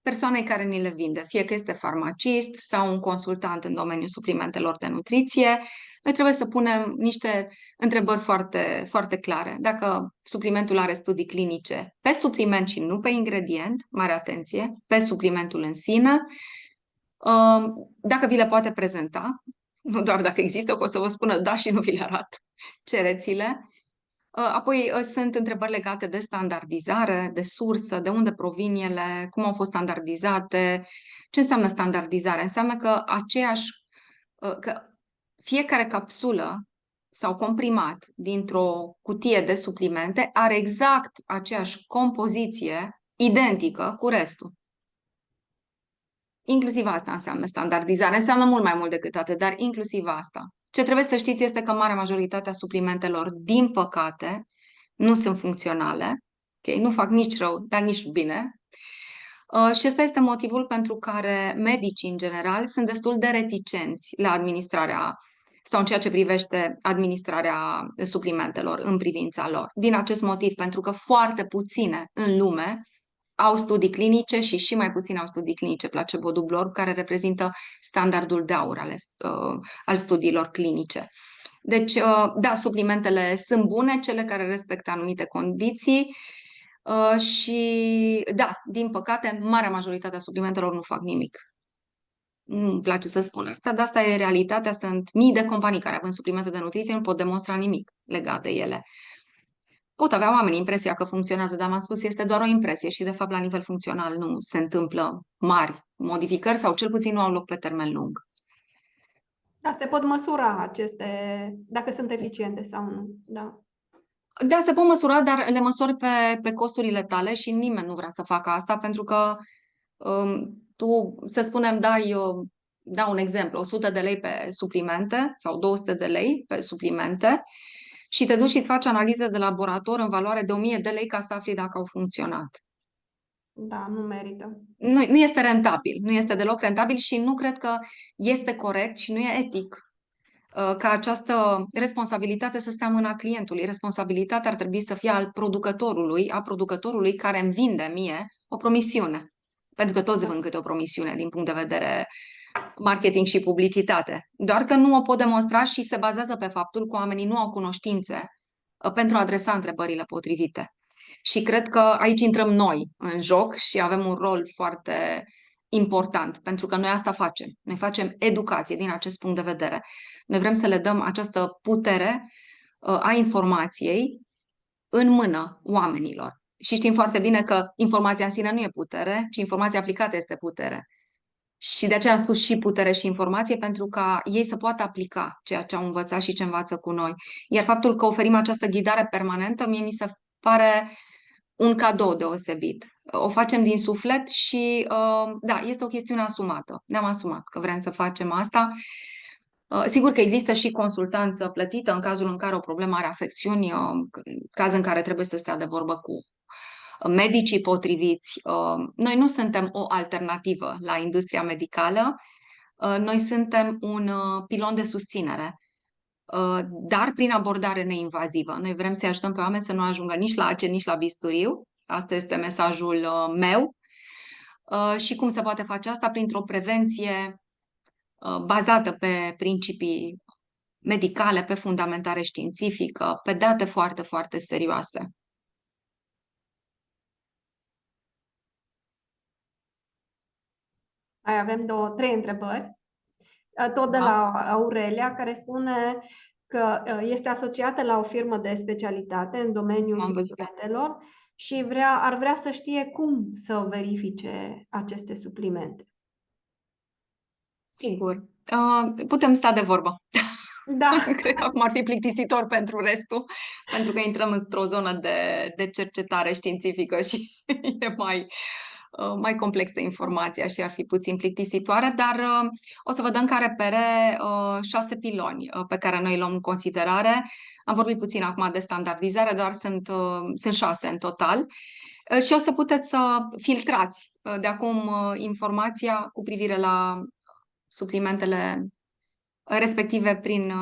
persoanei care ni le vinde, fie că este farmacist sau un consultant în domeniul suplimentelor de nutriție. Noi trebuie să punem niște întrebări foarte, foarte clare. Dacă suplimentul are studii clinice pe supliment și nu pe ingredient, mare atenție, pe suplimentul în sine, dacă vi le poate prezenta, nu doar dacă există, că o să vă spună da și nu vi le arată, cereți-le. Apoi sunt întrebări legate de standardizare, de sursă, de unde provin ele, cum au fost standardizate. Ce înseamnă standardizare? Înseamnă că fiecare capsulă sau comprimat dintr-o cutie de suplimente are exact aceeași compoziție, identică cu restul. Inclusiv asta înseamnă standardizare. Înseamnă mult mai mult decât atât, dar inclusiv asta. Ce trebuie să știți este că marea majoritate a suplimentelor, din păcate, nu sunt funcționale. Okay? Nu fac nici rău, dar nici bine. Și ăsta este motivul pentru care medicii, în general, sunt destul de reticenți la administrarea sau în ceea ce privește administrarea suplimentelor în privința lor. Din acest motiv, pentru că foarte puține în lume au studii clinice și mai puțin au studii clinice placebo-dublu orb, care reprezintă standardul de aur al studiilor clinice. Deci, da, suplimentele sunt bune, cele care respectă anumite condiții și, da, din păcate, marea majoritate a suplimentelor nu fac nimic. Nu-mi place să spun asta, dar asta e realitatea. Sunt mii de companii care, având suplimente de nutriție, nu pot demonstra nimic legat de ele. Pot avea oamenii impresia că funcționează, dar m-am spus, este doar o impresie și, de fapt, la nivel funcțional nu se întâmplă mari modificări sau cel puțin nu au loc pe termen lung. Da, se pot măsura aceste, dacă sunt eficiente sau nu. Da. Da, se pot măsura, dar le măsori pe costurile tale și nimeni nu vrea să facă asta pentru că tu, să spunem, dau un exemplu, 100 de lei pe suplimente sau 200 de lei pe suplimente și te duci și îți faci analize de laborator în valoare de 1000 de lei ca să afli dacă au funcționat. Da, nu merită. Nu este rentabil, nu este deloc rentabil și nu cred că este corect și nu e etic ca această responsabilitate să stea în mâna clientului. Responsabilitatea ar trebui să fie a producătorului care îmi vinde mie o promisiune. Pentru că toți vând câte o promisiune din punct de vedere marketing și publicitate. Doar că nu o pot demonstra și se bazează pe faptul că oamenii nu au cunoștințe pentru a adresa întrebările potrivite. Și cred că aici intrăm noi în joc și avem un rol foarte important, pentru că noi asta facem. Noi facem educație din acest punct de vedere. Noi vrem să le dăm această putere a informației în mână oamenilor. Și știm foarte bine că informația în sine nu e putere, ci informația aplicată este putere. Și de aceea am spus și putere și informație, pentru ca ei să poată aplica ceea ce au învățat și ce învață cu noi. Iar faptul că oferim această ghidare permanentă, mie mi se pare un cadou deosebit. O facem din suflet și, da, este o chestiune asumată. Ne-am asumat că vrem să facem asta. Sigur că există și consultanță plătită în cazul în care o problemă are afecțiuni, caz în care trebuie să stea de vorbă cu medicii potriviți. Noi nu suntem o alternativă la industria medicală, noi suntem un pilon de susținere, dar prin abordare neinvazivă. Noi vrem să-i ajutăm pe oameni să nu ajungă nici la acid, nici la bisturiu. Asta este mesajul meu. Și cum se poate face asta? Printr-o prevenție bazată pe principii medicale, pe fundamentare științifică, pe date foarte, foarte serioase. Mai avem trei întrebări. Tot de Da, la Aurelia, care spune că este asociată la o firmă de specialitate în domeniul am văzut. suplimentelor și ar vrea să știe cum să verifice aceste suplimente. Sigur. Putem sta de vorbă. Da, Cred că acum ar fi plictisitor pentru restul, pentru că intrăm într-o zonă de cercetare științifică și e mai complexă informația și ar fi puțin plictisitoare, dar o să vă dăm ca repere 6 piloni pe care noi îi luăm în considerare. Am vorbit puțin acum de standardizare, dar sunt 6 în total. Și o să puteți să filtrați de acum informația cu privire la suplimentele respective prin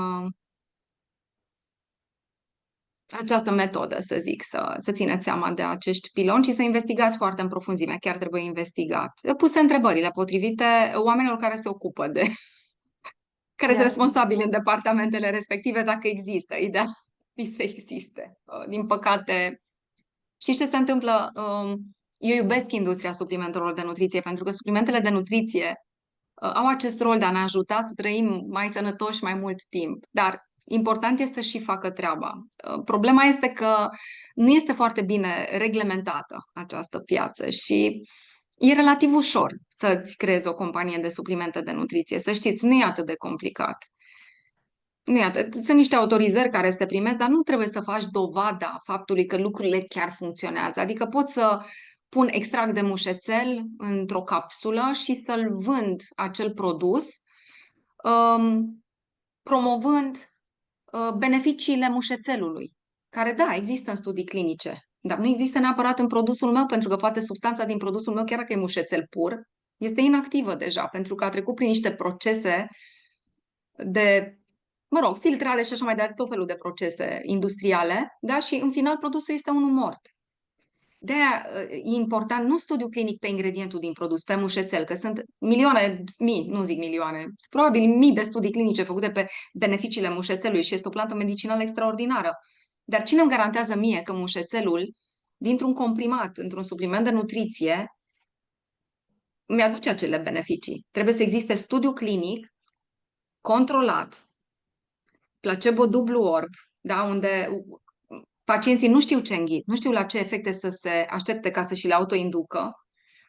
această metodă, să zic, să țineți seama de acești piloni și să investigați foarte în profunzime. Chiar trebuie investigat. Puse întrebările potrivite oamenilor care se ocupă care sunt iată. responsabili în departamentele respective, dacă există. Ideal să existe. Din păcate, știți ce se întâmplă? Eu iubesc industria suplimentelor de nutriție, pentru că suplimentele de nutriție au acest rol de a ne ajuta să trăim mai sănătoși mai mult timp. Dar important este să și facă treaba. Problema este că nu este foarte bine reglementată această piață și e relativ ușor să-ți creezi o companie de suplimente de nutriție. Să știți, nu e atât de complicat. Nu e atât. Sunt niște autorizări care se primesc, dar nu trebuie să faci dovada faptului că lucrurile chiar funcționează. Adică pot să pun extract de mușețel într-o capsulă și să-l vând acel produs, promovând beneficiile mușețelului, care, da, există în studii clinice, dar nu există neapărat în produsul meu, pentru că poate substanța din produsul meu, chiar dacă e mușețel pur, este inactivă deja, pentru că a trecut prin niște procese de, mă rog, filtrare și așa mai departe, tot felul de procese industriale, da? Și în final produsul este unul mort. De-aia e important nu studiul clinic pe ingredientul din produs, pe mușețel, că sunt milioane, mii, nu zic milioane, probabil mii de studii clinice făcute pe beneficiile mușețelului și este o plantă medicinală extraordinară. Dar cine îmi garantează mie că mușețelul, dintr-un comprimat, într-un supliment de nutriție, mi-aduce acele beneficii? Trebuie să existe studiu clinic controlat, placebo dublu orb, da? Unde pacienții nu știu ce înghit, nu știu la ce efecte să se aștepte ca să și le autoinducă,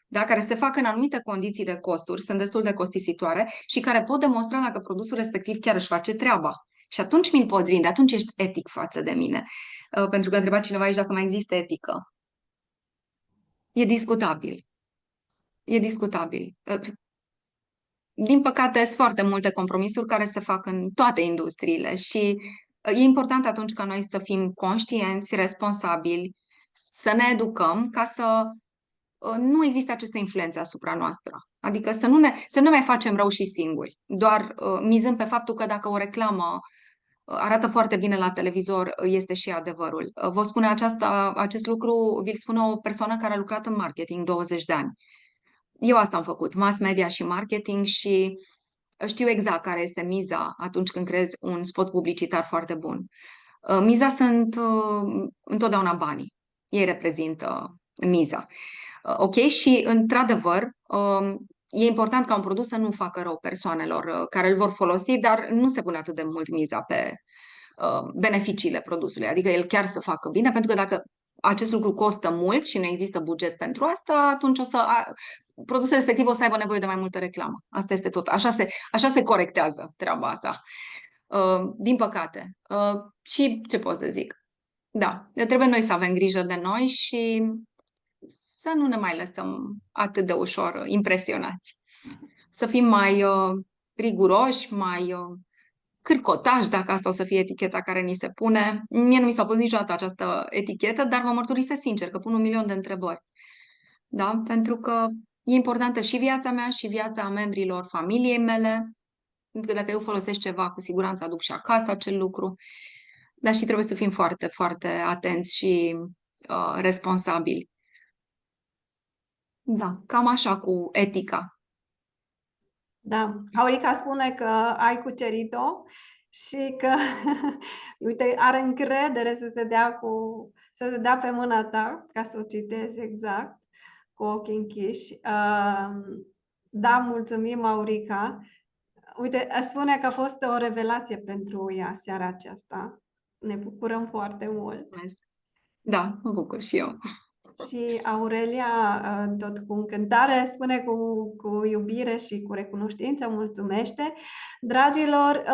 da? Care se fac în anumite condiții de costuri, sunt destul de costisitoare și care pot demonstra dacă produsul respectiv chiar își face treaba. Și atunci mi-l poți vinde, atunci ești etic față de mine. Pentru că a întrebat cineva aici dacă mai există etică. E discutabil. E discutabil. Din păcate, sunt foarte multe compromisuri care se fac în toate industriile și e important atunci ca noi să fim conștienți, responsabili, să ne educăm ca să nu există aceste influențe asupra noastră. Adică să nu mai facem rău și singuri, doar mizând pe faptul că dacă o reclamă arată foarte bine la televizor, este și adevărul. Vă spune acest lucru, vi-l spune o persoană care a lucrat în marketing 20 de ani. Eu asta am făcut, mass media și marketing și știu exact care este miza atunci când creezi un spot publicitar foarte bun. Miza sunt întotdeauna banii. Ei reprezintă miza. Ok? Și, într-adevăr, e important ca un produs să nu facă rău persoanelor care îl vor folosi, dar nu se pune atât de mult miza pe beneficiile produsului. Adică el chiar să facă bine, pentru că dacă acest lucru costă mult și nu există buget pentru asta, atunci produsul respectiv o să aibă nevoie de mai multă reclamă. Asta este tot. Așa se corectează treaba asta. Din păcate. Și ce pot să zic? Da, trebuie noi să avem grijă de noi și să nu ne mai lăsăm atât de ușor impresionați. Să fim mai riguroși, mai cârcotași, dacă asta o să fie eticheta care ni se pune. Mie nu mi s-a pus niciodată această etichetă, dar vă mărturisesc sincer că pun 1.000.000 de întrebări. Da? Pentru că e importantă și viața mea și viața membrilor familiei mele. Pentru că dacă eu folosesc ceva, cu siguranță aduc și acasă acel lucru. Dar și trebuie să fim foarte, foarte atenți și responsabili. Da, cam așa cu etica. Da, Aurica spune că ai cucerit-o și că, uite, are încredere să se dea pe mâna ta, ca să o citesc exact, cu ochii închiși. Da, mulțumim, Aurica. Uite, spune că a fost o revelație pentru ea seara aceasta. Ne bucurăm foarte mult. Mulțumesc. Da, mă bucur și eu. Și Aurelia, tot cu încântare, spune cu iubire și cu recunoștință, mulțumește. Dragilor,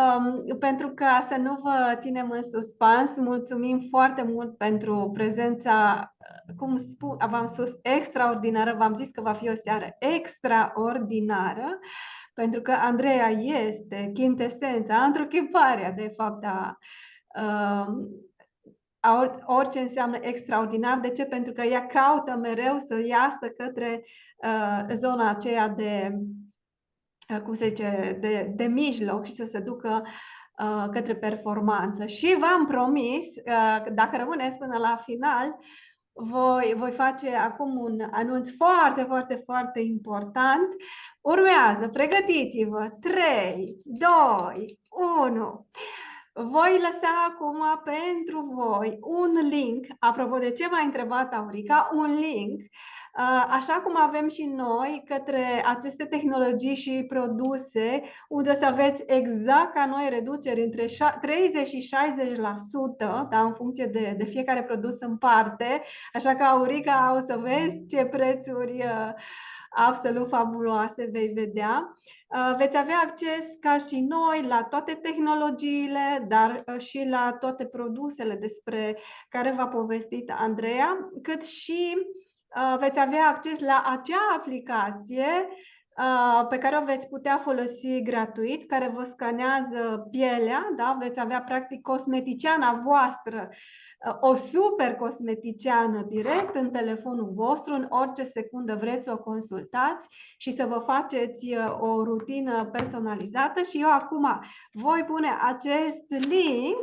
pentru ca să nu vă ținem în suspans, mulțumim foarte mult pentru prezența, cum v-am spus, extraordinară. V-am zis că va fi o seară extraordinară, pentru că Andreea este chintesența, întruchiparea, de fapt, orice înseamnă extraordinar. De ce? Pentru că ea caută mereu să iasă către zona aceea de, cum se zice, de mijloc și să se ducă către performanță. Și v-am promis, dacă rămâneți până la final, voi face acum un anunț foarte, foarte, foarte important. Urmează, pregătiți-vă, 3, 2, 1. Voi lăsa acum pentru voi un link, apropo de ce m-a întrebat Aurica, un link, așa cum avem și noi, către aceste tehnologii și produse, unde să aveți exact ca noi reduceri între 30 și 60%, da, în funcție de fiecare produs în parte, așa că, Aurica, o să vezi ce prețuri absolut fabuloase vei vedea. Veți avea acces, ca și noi, la toate tehnologiile, dar și la toate produsele despre care v-a povestit Andreea, cât și veți avea acces la acea aplicație pe care o veți putea folosi gratuit, care vă scanează pielea, da? Veți avea practic cosmeticiana voastră, o super cosmeticiană direct în telefonul vostru, în orice secundă vreți să o consultați și să vă faceți o rutină personalizată. Și eu acum voi pune acest link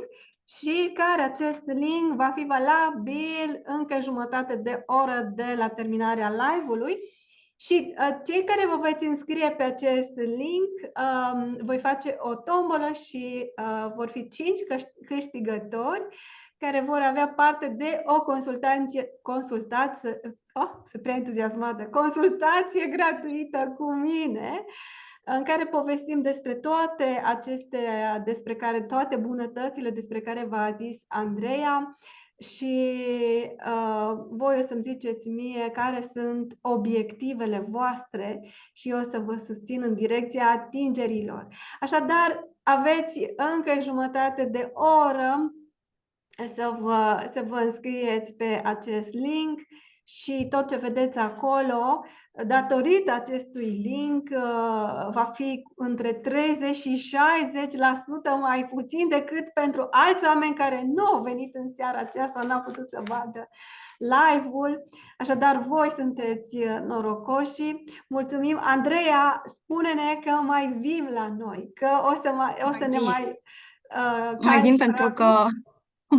și care acest link va fi valabil încă jumătate de oră de la terminarea live-ului. Și cei care vă veți înscrie pe acest link, voi face o tombolă și vor fi 5 câștigători care vor avea parte de o sunt prea entuziasmată, consultație gratuită cu mine, în care povestim despre toate acestea, toate bunătățile despre care v-a zis Andreea, și voi o să-mi ziceți mie care sunt obiectivele voastre și eu o să vă susțin în direcția atingerilor. Așadar, aveți încă jumătate de oră să vă înscrieți pe acest link și tot ce vedeți acolo, datorită acestui link, va fi între 30 și 60% mai puțin decât pentru alți oameni care nu au venit în seara aceasta, n-au putut să vadă live-ul. Așadar, voi sunteți norocoși. Mulțumim. Andreea, spune-ne că mai vii la noi, că o să ne mai Mai vin calci pentru pragul. că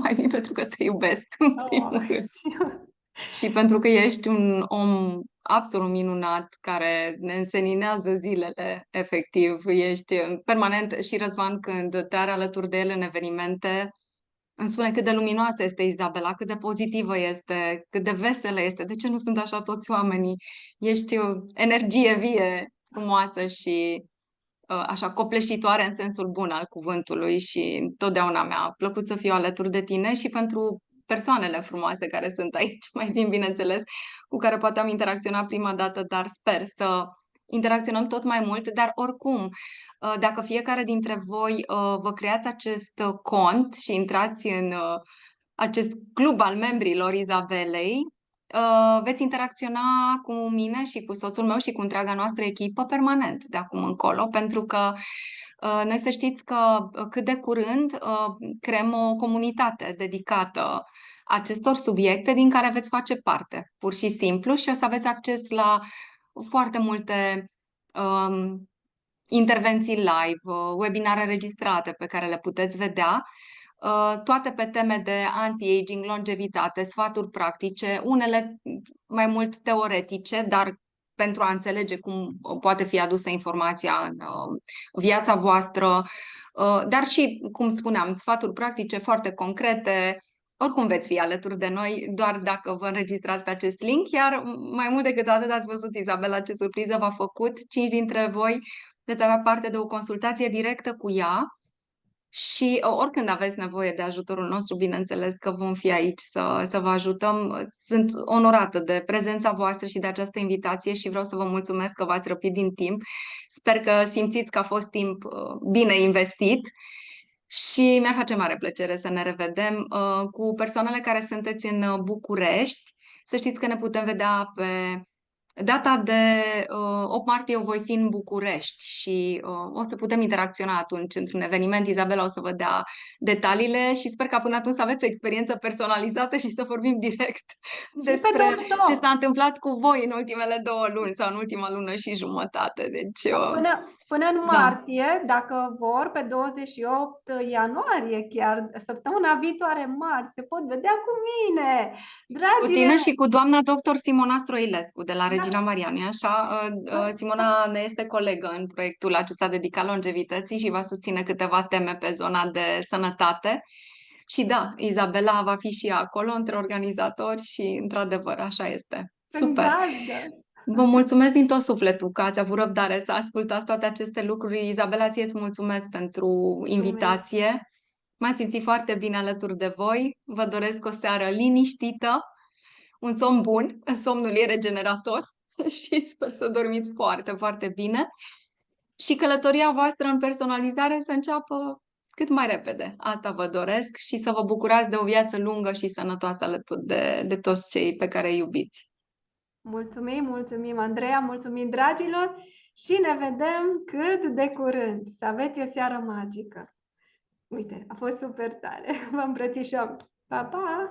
mai vin pentru că te iubesc, în primul rând. Și pentru că ești un om absolut minunat care ne înseninează zilele, efectiv. Ești permanent și Răzvan, când te are alături de el în evenimente, îmi spune cât de luminoasă este Izabela, cât de pozitivă este, cât de veselă este. De ce nu sunt așa toți oamenii? Ești o energie vie, frumoasă și așa copleșitoare în sensul bun al cuvântului și întotdeauna mi-a plăcut să fiu alături de tine și pentru persoanele frumoase care sunt aici, mai vin, bineînțeles, cu care poate am interacționat prima dată, dar sper să interacționăm tot mai mult, dar oricum, dacă fiecare dintre voi vă creați acest cont și intrați în acest club al membrilor Izabelei, veți interacționa cu mine și cu soțul meu și cu întreaga noastră echipă permanent de acum încolo, pentru că noi să știți că cât de curând creăm o comunitate dedicată acestor subiecte din care veți face parte, pur și simplu, și o să aveți acces la foarte multe intervenții live, webinare înregistrate pe care le puteți vedea, toate pe teme de anti-aging, longevitate, sfaturi practice, unele mai mult teoretice, dar pentru a înțelege cum poate fi adusă informația în viața voastră, dar și, cum spuneam, sfaturi practice foarte concrete, oricum veți fi alături de noi, doar dacă vă înregistrați pe acest link, iar mai mult decât atât ați văzut, Izabela, ce surpriză v-a făcut. 5 dintre voi veți avea parte de o consultație directă cu ea și oricând aveți nevoie de ajutorul nostru, bineînțeles că vom fi aici să vă ajutăm. Sunt onorată de prezența voastră și de această invitație și vreau să vă mulțumesc că v-ați răpit din timp. Sper că simțiți că a fost timp bine investit. Și mi-ar face mare plăcere să ne revedem cu persoanele care sunteți în București. Să știți că ne putem vedea pe data de 8 martie. Eu voi fi în București și o să putem interacționa atunci într-un eveniment. Izabela o să vă dea detaliile și sper ca până atunci să aveți o experiență personalizată și să vorbim direct Și pe despre ce 28. s-a întâmplat cu voi în ultimele 2 luni sau în ultima lună și jumătate. Deci, Până în da. martie, dacă vor, pe 28 ianuarie chiar, săptămâna viitoare, marți, se pot vedea cu mine. Cu Dragii tine și mei, cu doamna doctor Simona Stroilescu de la Regina da, Maria, nu așa? Simona ne este colegă în proiectul acesta dedicat longevității și va susține câteva teme pe zona de sănătate. Și da, Izabela va fi și ea acolo între organizatori și într-adevăr așa este. sunt Super! gazdă. Vă mulțumesc din tot sufletul că ați avut răbdare să ascultați toate aceste lucruri. Izabela, ție îți mulțumesc pentru Mulțumesc. invitație. M-am simțit foarte bine alături de voi. Vă doresc o seară liniștită, un somn bun, somnul e regenerator și sper să dormiți foarte, foarte bine și călătoria voastră în personalizare să înceapă cât mai repede. Asta vă doresc și să vă bucurați de o viață lungă și sănătoasă alături de toți cei pe care îi iubiți. Mulțumim, mulțumim, Andreea, mulțumim, dragilor, și ne vedem cât de curând. Să aveți o seară magică. Uite, a fost super tare. Vă îmbrățișăm. Pa, pa!